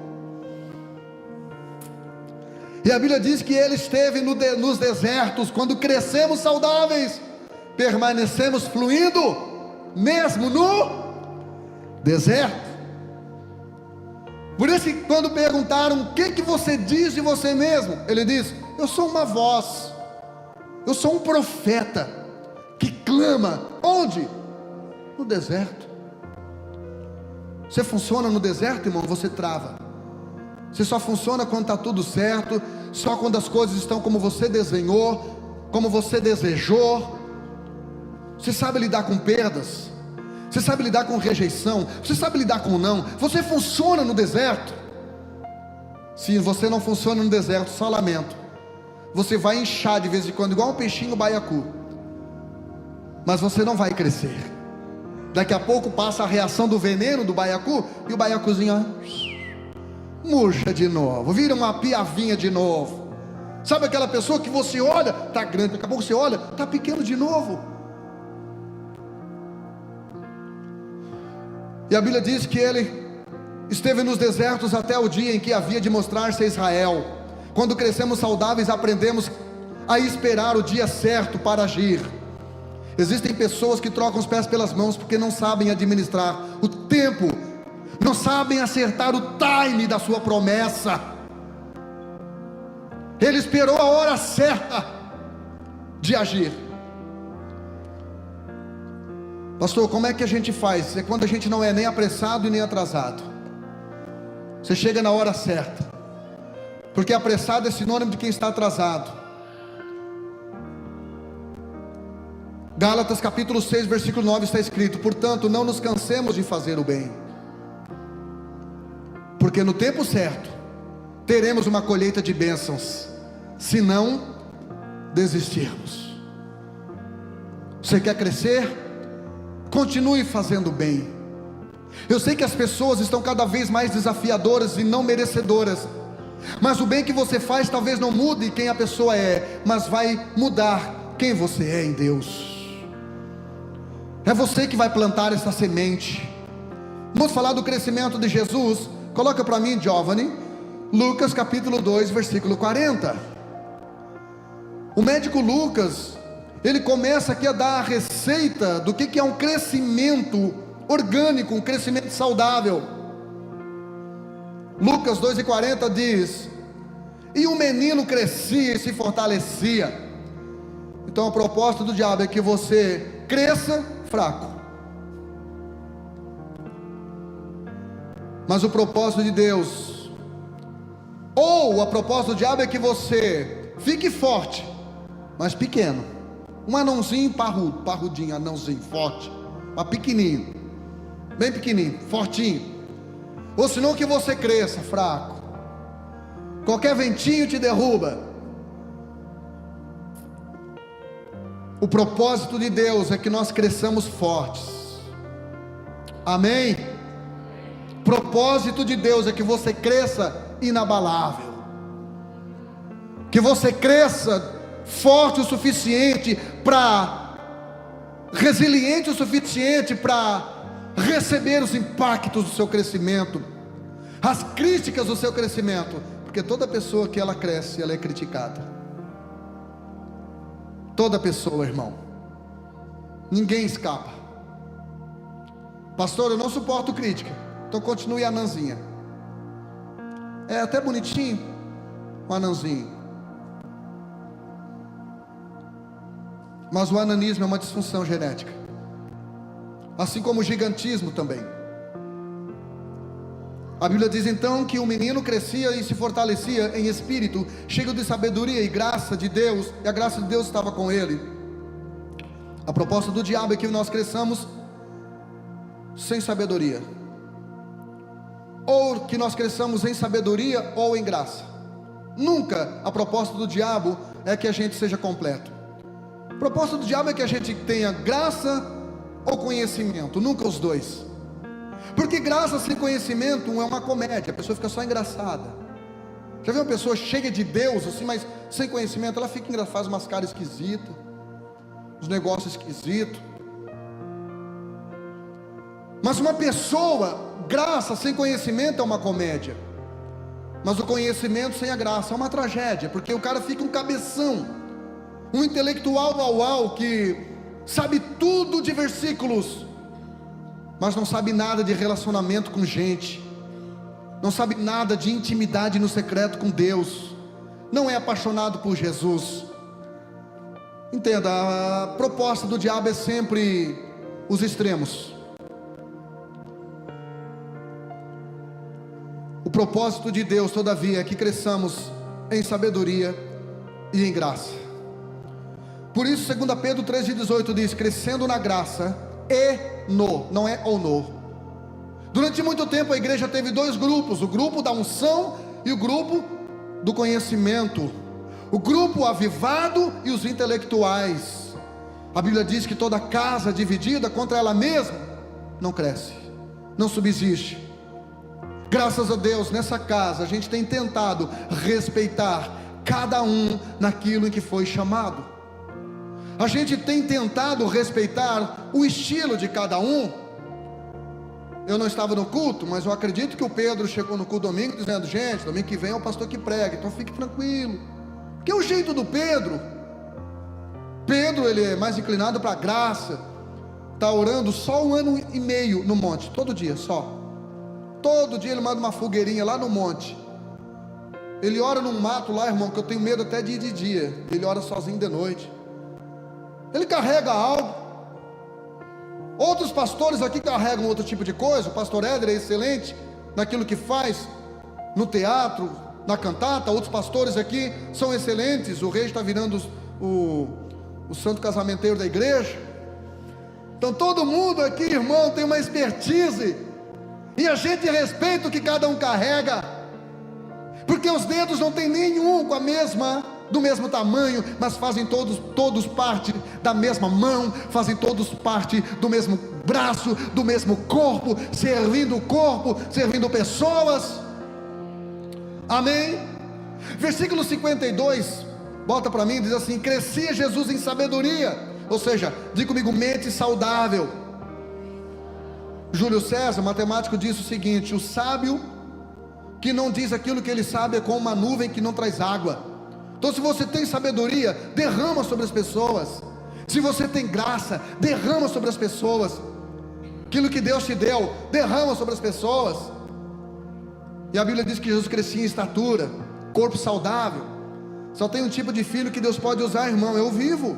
E a Bíblia diz que ele esteve nos desertos. Quando crescemos saudáveis, permanecemos fluindo, mesmo no deserto. Por isso que quando perguntaram: o que você diz de você mesmo? Ele diz: eu sou uma voz, eu sou um profeta que clama. Onde? No deserto. Você funciona no deserto, irmão? Você trava. Você só funciona quando está tudo certo, só quando as coisas estão como você desenhou, como você desejou. Você sabe lidar com perdas, você sabe lidar com rejeição, você sabe lidar com não. Você funciona no deserto. Se você não funciona no deserto, só lamento. Você vai inchar de vez em quando, igual um peixinho baiacu, mas você não vai crescer. Daqui a pouco passa a reação do veneno do baiacu, e o baiacuzinho, ó, murcha de novo, vira uma piavinha de novo. Sabe aquela pessoa que você olha, está grande, daqui a pouco você olha, está pequeno de novo. E a Bíblia diz que ele esteve nos desertos até o dia em que havia de mostrar-se a Israel. Quando crescemos saudáveis, aprendemos a esperar o dia certo para agir. Existem pessoas que trocam os pés pelas mãos porque não sabem administrar o tempo, não sabem acertar o time da sua promessa. Ele esperou a hora certa de agir. Pastor, como é que a gente faz? É quando a gente não é nem apressado e nem atrasado. Você chega na hora certa, porque apressado é sinônimo de quem está atrasado. Gálatas capítulo 6 versículo 9 está escrito: portanto não nos cansemos de fazer o bem, porque no tempo certo teremos uma colheita de bênçãos, se não desistirmos. Você quer crescer? Continue fazendo bem. Eu sei que as pessoas estão cada vez mais desafiadoras e não merecedoras, mas o bem que você faz talvez não mude quem a pessoa é, mas vai mudar quem você é em Deus. É você que vai plantar essa semente. Vamos falar do crescimento de Jesus. Coloca para mim, Giovanni, Lucas capítulo 2, versículo 40. O médico Lucas, ele começa aqui a dar a receita do que é um crescimento orgânico, um crescimento saudável. Lucas 2:40 diz: e o menino crescia e se fortalecia. Então a proposta do diabo é que você cresça fraco, mas o propósito de Deus, ou a proposta do diabo é que você fique forte, mas pequeno. Um anãozinho parrudinho, anãozinho forte, mas pequenininho, bem pequenininho, fortinho. Ou senão que você cresça fraco, qualquer ventinho te derruba. O propósito de Deus é que nós cresçamos fortes. Amém? O propósito de Deus é que você cresça inabalável, que você cresça forte o suficiente resiliente o suficiente para receber os impactos do seu crescimento, as críticas do seu crescimento, porque toda pessoa que ela cresce, ela é criticada. Toda pessoa, irmão, ninguém escapa. Pastor, eu não suporto crítica, então continue anãzinha. É até bonitinho o anãozinho, mas o ananismo é uma disfunção genética, assim como o gigantismo também. A Bíblia diz então que o menino crescia e se fortalecia em espírito, cheio de sabedoria e graça de Deus, e a graça de Deus estava com ele. A proposta do diabo é que nós cresçamos sem sabedoria, ou que nós cresçamos em sabedoria ou em graça. Nunca a proposta do diabo é que a gente seja completo. A proposta do diabo é que a gente tenha graça ou conhecimento, nunca os dois. Porque graça sem conhecimento é uma comédia, a pessoa fica só engraçada. Já viu uma pessoa cheia de Deus assim, mas sem conhecimento? Ela fica engraçada, faz umas caras esquisitas, uns negócios esquisitos. Mas uma pessoa, graça sem conhecimento é uma comédia, mas o conhecimento sem a graça é uma tragédia, porque o cara fica um cabeção, um intelectual uau que sabe tudo de versículos, mas não sabe nada de relacionamento com gente, não sabe nada de intimidade no secreto com Deus, não é apaixonado por Jesus. Entenda, a proposta do diabo é sempre os extremos. O propósito de Deus, todavia, é que cresçamos em sabedoria e em graça. Por isso 2 Pedro 3,18 diz: crescendo na graça não é ou no. Durante muito tempo a igreja teve dois grupos: o grupo da unção e o grupo do conhecimento, o grupo avivado e os intelectuais. A Bíblia diz que toda casa dividida contra ela mesma não cresce, não subsiste. Graças a Deus, nessa casa a gente tem tentado respeitar cada um naquilo em que foi chamado. A gente tem tentado respeitar o estilo de cada um. Eu não estava no culto, mas eu acredito que o Pedro chegou no culto domingo dizendo: gente, domingo que vem é o pastor que prega, então fique tranquilo, porque é o jeito do Pedro. Pedro, ele é mais inclinado para a graça. Está orando só 1 ano e meio no monte, todo dia só. Todo dia ele manda uma fogueirinha lá no monte. Ele ora num mato lá, irmão, que eu tenho medo até de ir de dia. Ele ora sozinho de noite. Ele carrega algo. Outros pastores aqui carregam outro tipo de coisa. O pastor Éder é excelente naquilo que faz, no teatro, na cantata. Outros pastores aqui são excelentes. O rei está virando o santo casamenteiro da igreja. Então todo mundo aqui, irmão, tem uma expertise, e a gente respeita o que cada um carrega, porque os dedos não tem nenhum com a mesma do mesmo tamanho, mas fazem todos parte da mesma mão, fazem todos parte do mesmo braço, do mesmo corpo, servindo pessoas. Amém? Versículo 52, bota para mim, diz assim: crescia Jesus em sabedoria, ou seja, diga comigo, mente saudável. Júlio César, matemático, disse o seguinte: o sábio que não diz aquilo que ele sabe é como uma nuvem que não traz água. Então, se você tem sabedoria, derrama sobre as pessoas. Se você tem graça, derrama sobre as pessoas. Aquilo que Deus te deu, derrama sobre as pessoas. E a Bíblia diz que Jesus crescia em estatura, corpo saudável. Só tem um tipo de filho que Deus pode usar, irmão, é o vivo.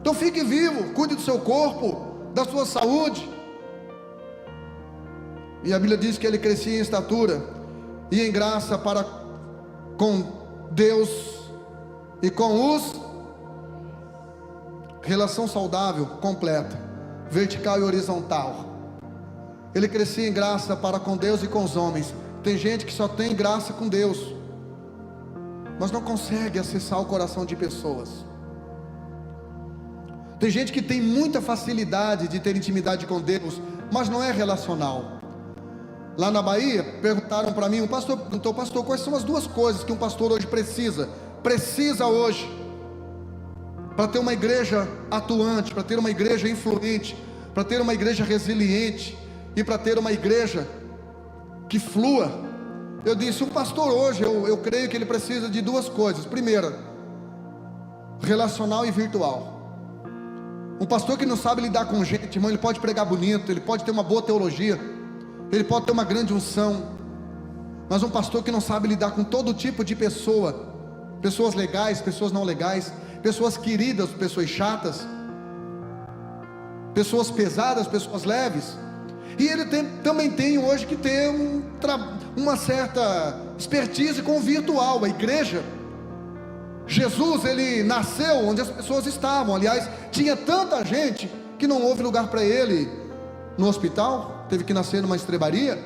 Então fique vivo, cuide do seu corpo, da sua saúde. E a Bíblia diz que ele crescia em estatura e em graça para com Deus e com os. Relação saudável, completa, vertical e horizontal. Ele crescia em graça para com Deus e com os homens. Tem gente que só tem graça com Deus, mas não consegue acessar o coração de pessoas. Tem gente que tem muita facilidade de ter intimidade com Deus, mas não é relacional. Lá na Bahia, perguntaram para mim, um pastor perguntou: pastor, quais são as duas coisas que um pastor hoje precisa hoje, para ter uma igreja atuante, para ter uma igreja influente, para ter uma igreja resiliente, e para ter uma igreja que flua? Eu disse: um pastor hoje, eu creio que ele precisa de duas coisas. Primeira, relacional e virtual. Um pastor que não sabe lidar com gente, irmão, ele pode pregar bonito, ele pode ter uma boa teologia, ele pode ter uma grande unção, mas um pastor que não sabe lidar com todo tipo de pessoa, pessoas legais, pessoas não legais, pessoas queridas, pessoas chatas, pessoas pesadas, pessoas leves. E ele também tem hoje que ter uma certa expertise com o virtual. A igreja, Jesus, ele nasceu onde as pessoas estavam. Aliás, tinha tanta gente que não houve lugar para ele no hospital, teve que nascer numa estrebaria.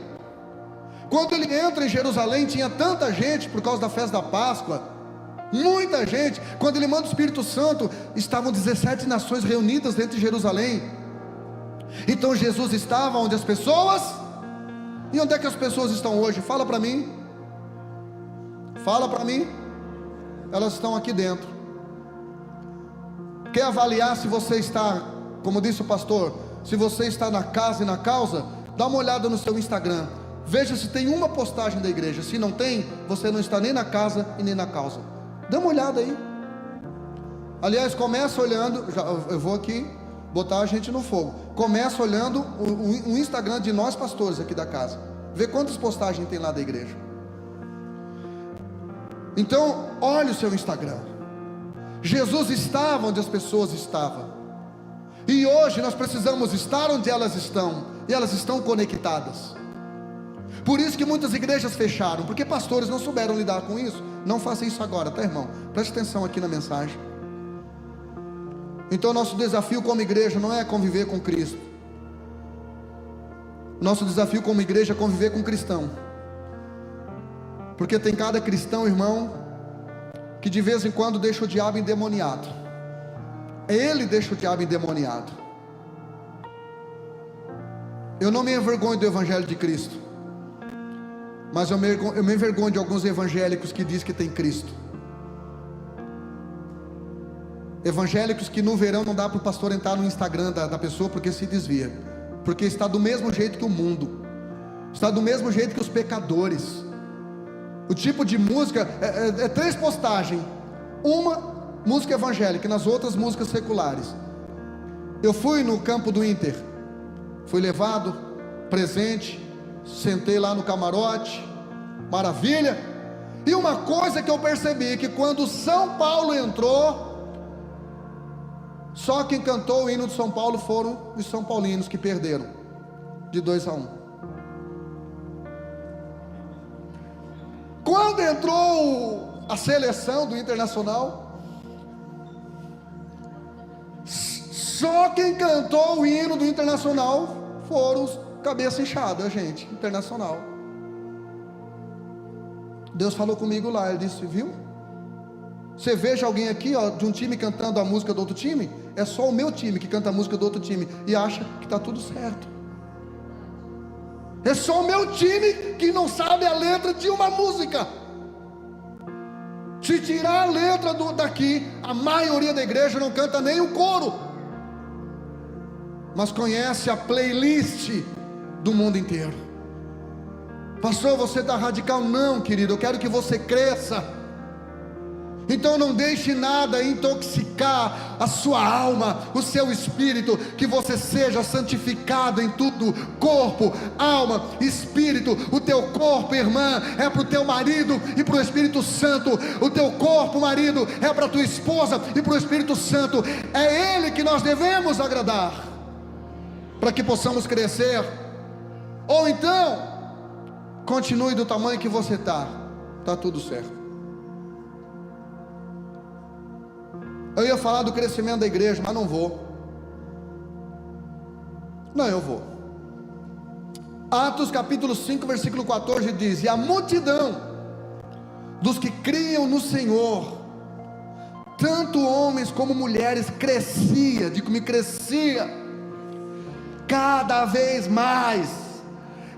Quando ele entra em Jerusalém, tinha tanta gente por causa da festa da Páscoa, muita gente. Quando ele manda o Espírito Santo, estavam 17 nações reunidas dentro de Jerusalém. Então Jesus estava onde as pessoas. E onde é que as pessoas estão hoje? Fala para mim. Fala para mim. Elas estão aqui dentro. Quer avaliar se você está, como disse o pastor, se você está na casa e na causa? Dá uma olhada no seu Instagram, veja se tem uma postagem da igreja. Se não tem, você não está nem na casa e nem na causa. Dá uma olhada aí. Aliás, começa olhando, eu vou aqui botar a gente no fogo. Começa olhando o Instagram de nós pastores aqui da casa, vê quantas postagens tem lá da igreja. Então, olhe o seu Instagram. Jesus estava onde as pessoas estavam, e hoje nós precisamos estar onde elas estão, e elas estão conectadas. Por isso que muitas igrejas fecharam, porque pastores não souberam lidar com isso. Não faça isso agora, tá, irmão? Preste atenção aqui na mensagem. Então nosso desafio como igreja não é conviver com Cristo. Nosso desafio como igreja é conviver com cristão. Porque tem cada cristão, irmão, que de vez em quando deixa o diabo endemoniado. Ele deixa o diabo endemoniado. Eu não me envergonho do evangelho de Cristo, mas eu me envergonho de alguns evangélicos que dizem que tem Cristo. Evangélicos que no verão não dá para o pastor entrar no Instagram da pessoa, porque se desvia, porque está do mesmo jeito que o mundo, está do mesmo jeito que os pecadores. O tipo de música é 3 postagens, uma música evangélica, e nas outras músicas seculares. Eu fui no campo do Inter, fui levado, presente, sentei lá no camarote, maravilha. E uma coisa que eu percebi, que quando São Paulo entrou, só quem cantou o hino de São Paulo foram os São Paulinos, que perderam de 2-1. Quando entrou a seleção do Internacional, só quem cantou o hino do Internacional foram os cabeça inchada, gente, Internacional. Deus falou comigo lá, ele disse: viu? Você veja alguém aqui, ó, de um time cantando a música do outro time, é só o meu time que canta a música do outro time e acha que está tudo certo. É só o meu time que não sabe a letra de uma música. Se tirar a letra daqui, a maioria da igreja não canta nem o coro, mas conhece a playlist do mundo inteiro. Pastor, você está radical? Não, querido, eu quero que você cresça. Então não deixe nada intoxicar a sua alma, o seu espírito, que você seja santificado em tudo, corpo, alma, espírito. O teu corpo, irmã, é para o teu marido e para o Espírito Santo. O teu corpo, marido, é para a tua esposa e para o Espírito Santo. É Ele que nós devemos agradar, para que possamos crescer. Ou então, continue do tamanho que você está tudo certo. Eu ia falar do crescimento da igreja, mas não vou. Não, eu vou. Atos capítulo 5, versículo 14 diz: e a multidão dos que criam no Senhor, tanto homens como mulheres, crescia, digo-me, crescia, cada vez mais.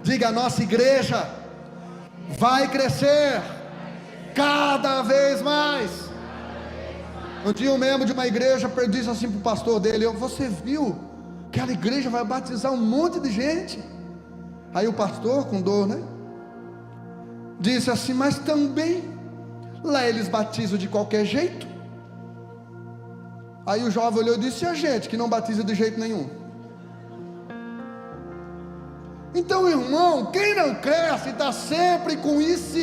Diga, a nossa igreja vai crescer cada vez mais. Um dia um membro de uma igreja disse assim para o pastor dele: você viu? Aquela igreja vai batizar um monte de gente. Aí o pastor, com dor, né, disse assim: mas também lá eles batizam de qualquer jeito. Aí o jovem olhou e disse: e a gente que não batiza de jeito nenhum? Então, irmão, quem não cresce está sempre com isso.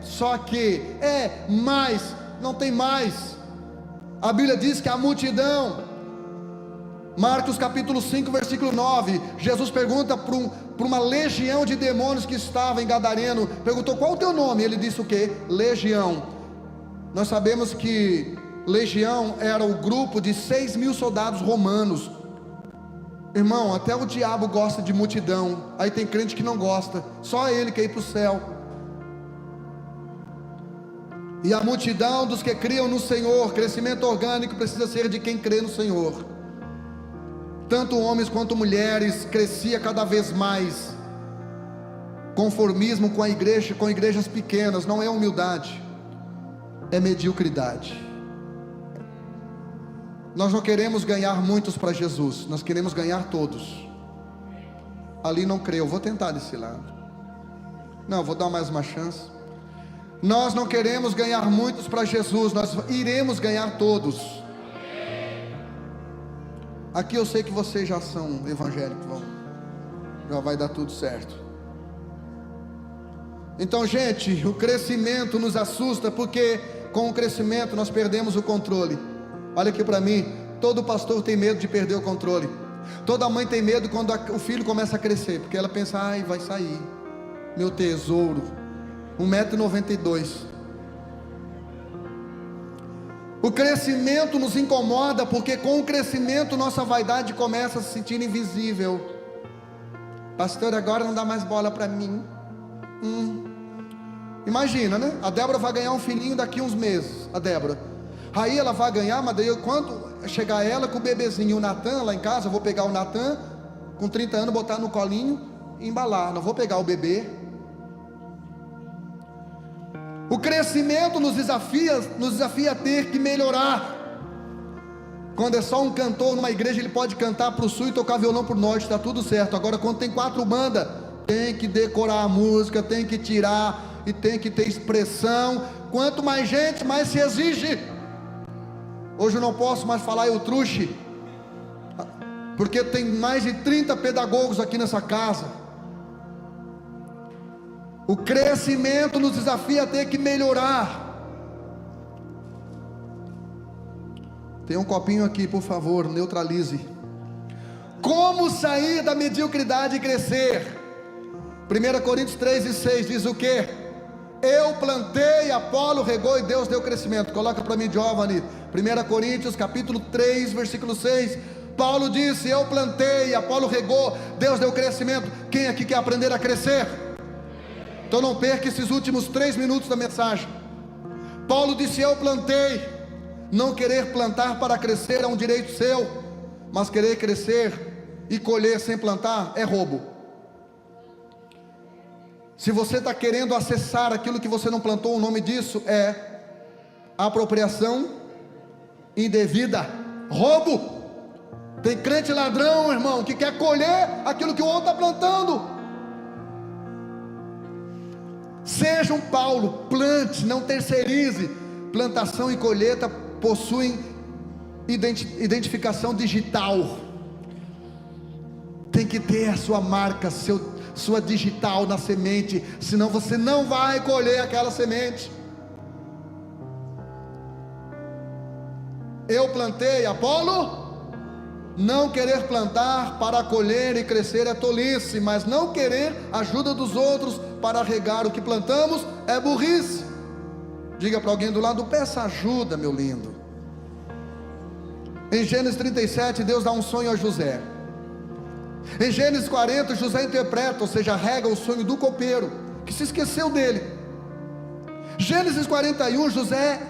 Só que mais, não tem mais. A Bíblia diz que a multidão, Marcos capítulo 5, versículo 9, Jesus pergunta para uma legião de demônios que estava em Gadareno, perguntou: qual o teu nome? Ele disse o que? Legião. Nós sabemos que legião era o grupo de 6.000 soldados romanos. Irmão, até o diabo gosta de multidão. Aí tem crente que não gosta, só ele quer ir para o céu. E a multidão dos que criam no Senhor, crescimento orgânico precisa ser de quem crê no Senhor. Tanto homens quanto mulheres, crescia cada vez mais. Conformismo com a igreja, com igrejas pequenas, não é humildade, é mediocridade. Nós não queremos ganhar muitos para Jesus, nós queremos ganhar todos. Ali não creio, eu vou tentar desse lado. Não, vou dar mais uma chance. Nós não queremos ganhar muitos para Jesus, nós iremos ganhar todos. Aqui eu sei que vocês já são evangélicos, já vai dar tudo certo. Então, gente, o crescimento nos assusta, porque com o crescimento nós perdemos o controle. Olha aqui para mim, todo pastor tem medo de perder o controle. Toda mãe tem medo quando o filho começa a crescer, porque ela pensa: ai, vai sair meu tesouro, 1,92 m. O crescimento nos incomoda, porque com o crescimento nossa vaidade começa a se sentir invisível. Pastor, agora não dá mais bola para mim. Imagina, né? A Débora vai ganhar um filhinho daqui uns meses. A Débora, aí ela vai ganhar, mas daí quando chegar ela com o bebezinho, o Natan lá em casa, eu vou pegar o Natan com 30 anos, botar no colinho e embalar. Não vou pegar o bebê. O crescimento nos desafia a ter que melhorar. Quando é só um cantor numa igreja, ele pode cantar para o sul e tocar violão para o norte, está tudo certo. Agora quando tem 4 bandas, tem que decorar a música, tem que tirar e tem que ter expressão. Quanto mais gente, mais se exige. Hoje eu não posso mais falar eu trouxe, porque tem mais de 30 pedagogos aqui nessa casa. O crescimento nos desafia a ter que melhorar. Tem um copinho aqui, por favor, neutralize. Como sair da mediocridade e crescer? 1 Coríntios 3:6 diz o que? Eu plantei, Apolo regou e Deus deu crescimento. Coloca para mim, Giovanni. 1 Coríntios capítulo 3, versículo 6. Paulo disse: eu plantei, Apolo regou, Deus deu crescimento. Quem aqui quer aprender a crescer? Então não perca esses últimos 3 minutos da mensagem. Paulo disse: eu plantei. Não querer plantar para crescer é um direito seu, mas querer crescer e colher sem plantar é roubo. Se você está querendo acessar aquilo que você não plantou, o nome disso é apropriação indevida, roubo. Tem crente ladrão, irmão, que quer colher aquilo que o outro está plantando. Seja um Paulo, plante, não terceirize. Plantação e colheita possuem identificação digital. Tem que ter a sua marca, sua digital na semente, senão você não vai colher aquela semente. Eu plantei, Apolo. Não querer plantar para colher e crescer é tolice, mas não querer ajuda dos outros para regar o que plantamos é burrice. Diga para alguém do lado: peça ajuda, meu lindo. Em Gênesis 37, Deus dá um sonho a José. Em Gênesis 40, José interpreta, ou seja, rega o sonho do copeiro, que se esqueceu dele. Gênesis 41, José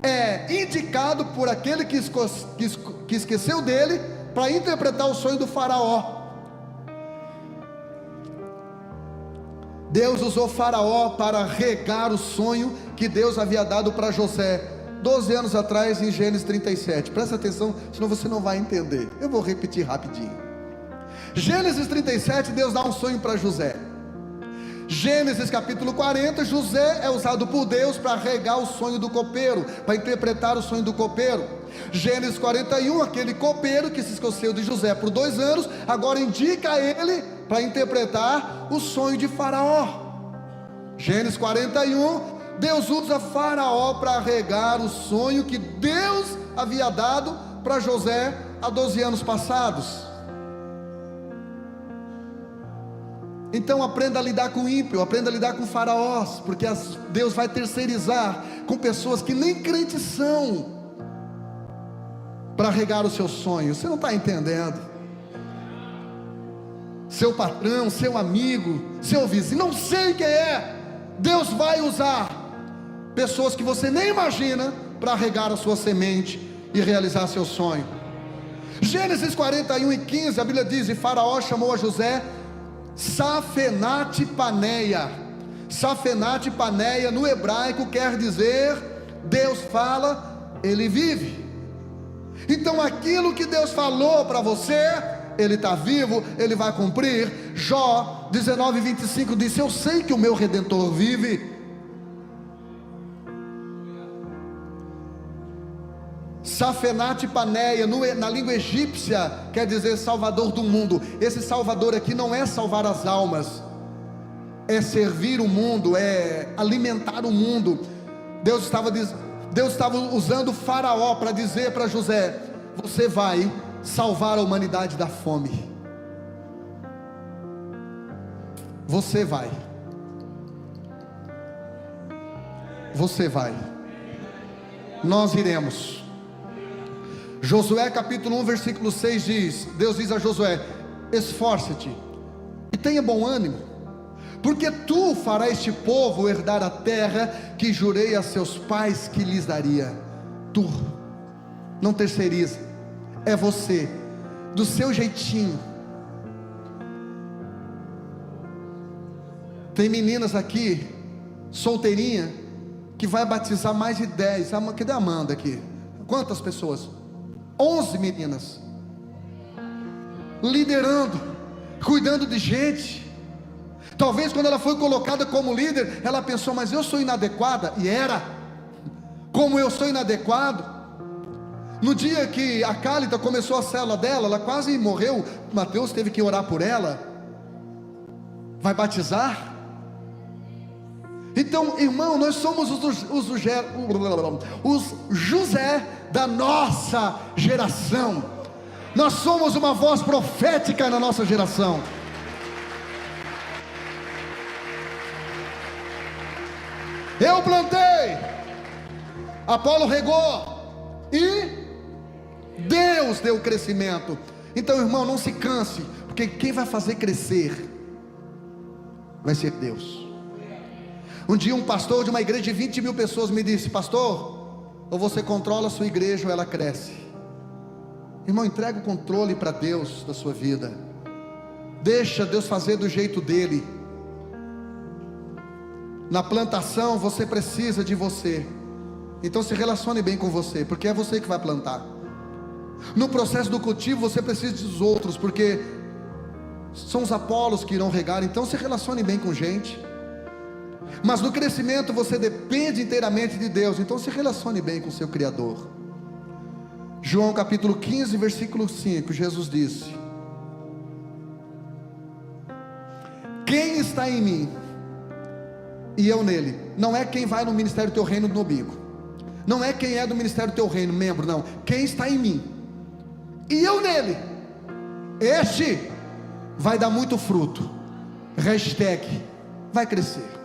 é indicado por aquele que esqueceu dele, para interpretar o sonho do faraó. Deus usou faraó para regar o sonho que Deus havia dado para José 12 anos atrás, em Gênesis 37. Presta atenção, senão você não vai entender. Eu vou repetir rapidinho. Gênesis 37, Deus dá um sonho para José. Gênesis capítulo 40, José é usado por Deus para regar o sonho do copeiro, para interpretar o sonho do copeiro. Gênesis 41, aquele copeiro que se esqueceu de José por 2 anos, agora indica ele para interpretar o sonho de faraó. Gênesis 41, Deus usa faraó para regar o sonho que Deus havia dado para José há 12 anos passados. Então aprenda a lidar com o ímpio, aprenda a lidar com faraós, porque Deus vai terceirizar com pessoas que nem crentes são, para regar o seu sonho. Você não está entendendo? Seu patrão, seu amigo, seu vizinho, não sei quem é, Deus vai usar pessoas que você nem imagina para regar a sua semente e realizar seu sonho. Gênesis 41 e 15, a Bíblia diz: e faraó chamou a José Safenate Paneia. Safenate Paneia no hebraico quer dizer: Deus fala, Ele vive. Então aquilo que Deus falou para você, Ele está vivo, Ele vai cumprir. Jó 19:25 diz: eu sei que o meu Redentor vive. Safenate Paneia, na língua egípcia, quer dizer salvador do mundo. Esse salvador aqui não é salvar as almas, é servir o mundo, é alimentar o mundo. Deus estava usando faraó para dizer para José: você vai salvar a humanidade da fome. Você vai. Nós iremos. Josué capítulo 1 versículo 6 diz: Deus diz a Josué: esforça-te e tenha bom ânimo, porque tu farás este povo herdar a terra que jurei a seus pais que lhes daria. Tu, não terceiriza, é você, do seu jeitinho. Tem meninas aqui, solteirinha, que vai batizar mais de 10. Cadê a Amanda aqui? Quantas pessoas? 11 meninas, liderando, cuidando de gente. Talvez quando ela foi colocada como líder, ela pensou: mas eu sou inadequada. E era. Como eu sou inadequado. No dia que a Cálida começou a célula dela, ela quase morreu. Mateus teve que orar por ela. Vai batizar. Então, irmão, nós somos os José da nossa geração. Nós somos uma voz profética na nossa geração. Eu plantei, Apolo regou e Deus deu crescimento. Então, irmão, não se canse, porque quem vai fazer crescer vai ser Deus. Um dia um pastor de uma igreja de 20 mil pessoas me disse: pastor, ou você controla a sua igreja ou ela cresce. Irmão, entrega o controle para Deus da sua vida. Deixa Deus fazer do jeito dele. Na plantação você precisa de você. Então se relacione bem com você, porque é você que vai plantar. No processo do cultivo você precisa dos outros, porque são os Apolos que irão regar. Então se relacione bem com gente. Mas no crescimento você depende inteiramente de Deus. Então se relacione bem com o seu Criador. João capítulo 15, versículo 5, Jesus disse: quem está em mim e eu nele, não é quem vai no ministério do teu reino no domingo, não é quem é do ministério do teu reino, membro, não. Quem está em mim e eu nele, este vai dar muito fruto. Hashtag vai crescer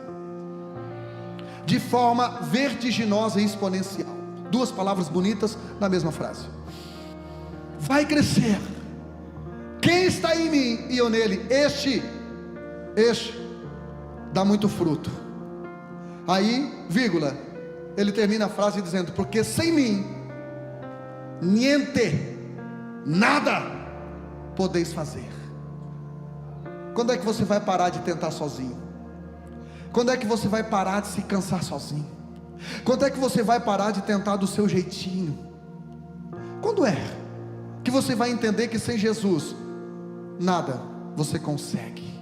de forma vertiginosa e exponencial. Duas palavras bonitas na mesma frase. Vai crescer. Quem está em mim e eu nele, este dá muito fruto. Aí, vírgula, ele termina a frase dizendo: porque sem mim niente, nada podeis fazer. Quando é que você vai parar de tentar sozinho? Quando é que você vai parar de se cansar sozinho? Quando é que você vai parar de tentar do seu jeitinho? Quando é que você vai entender que sem Jesus nada você consegue?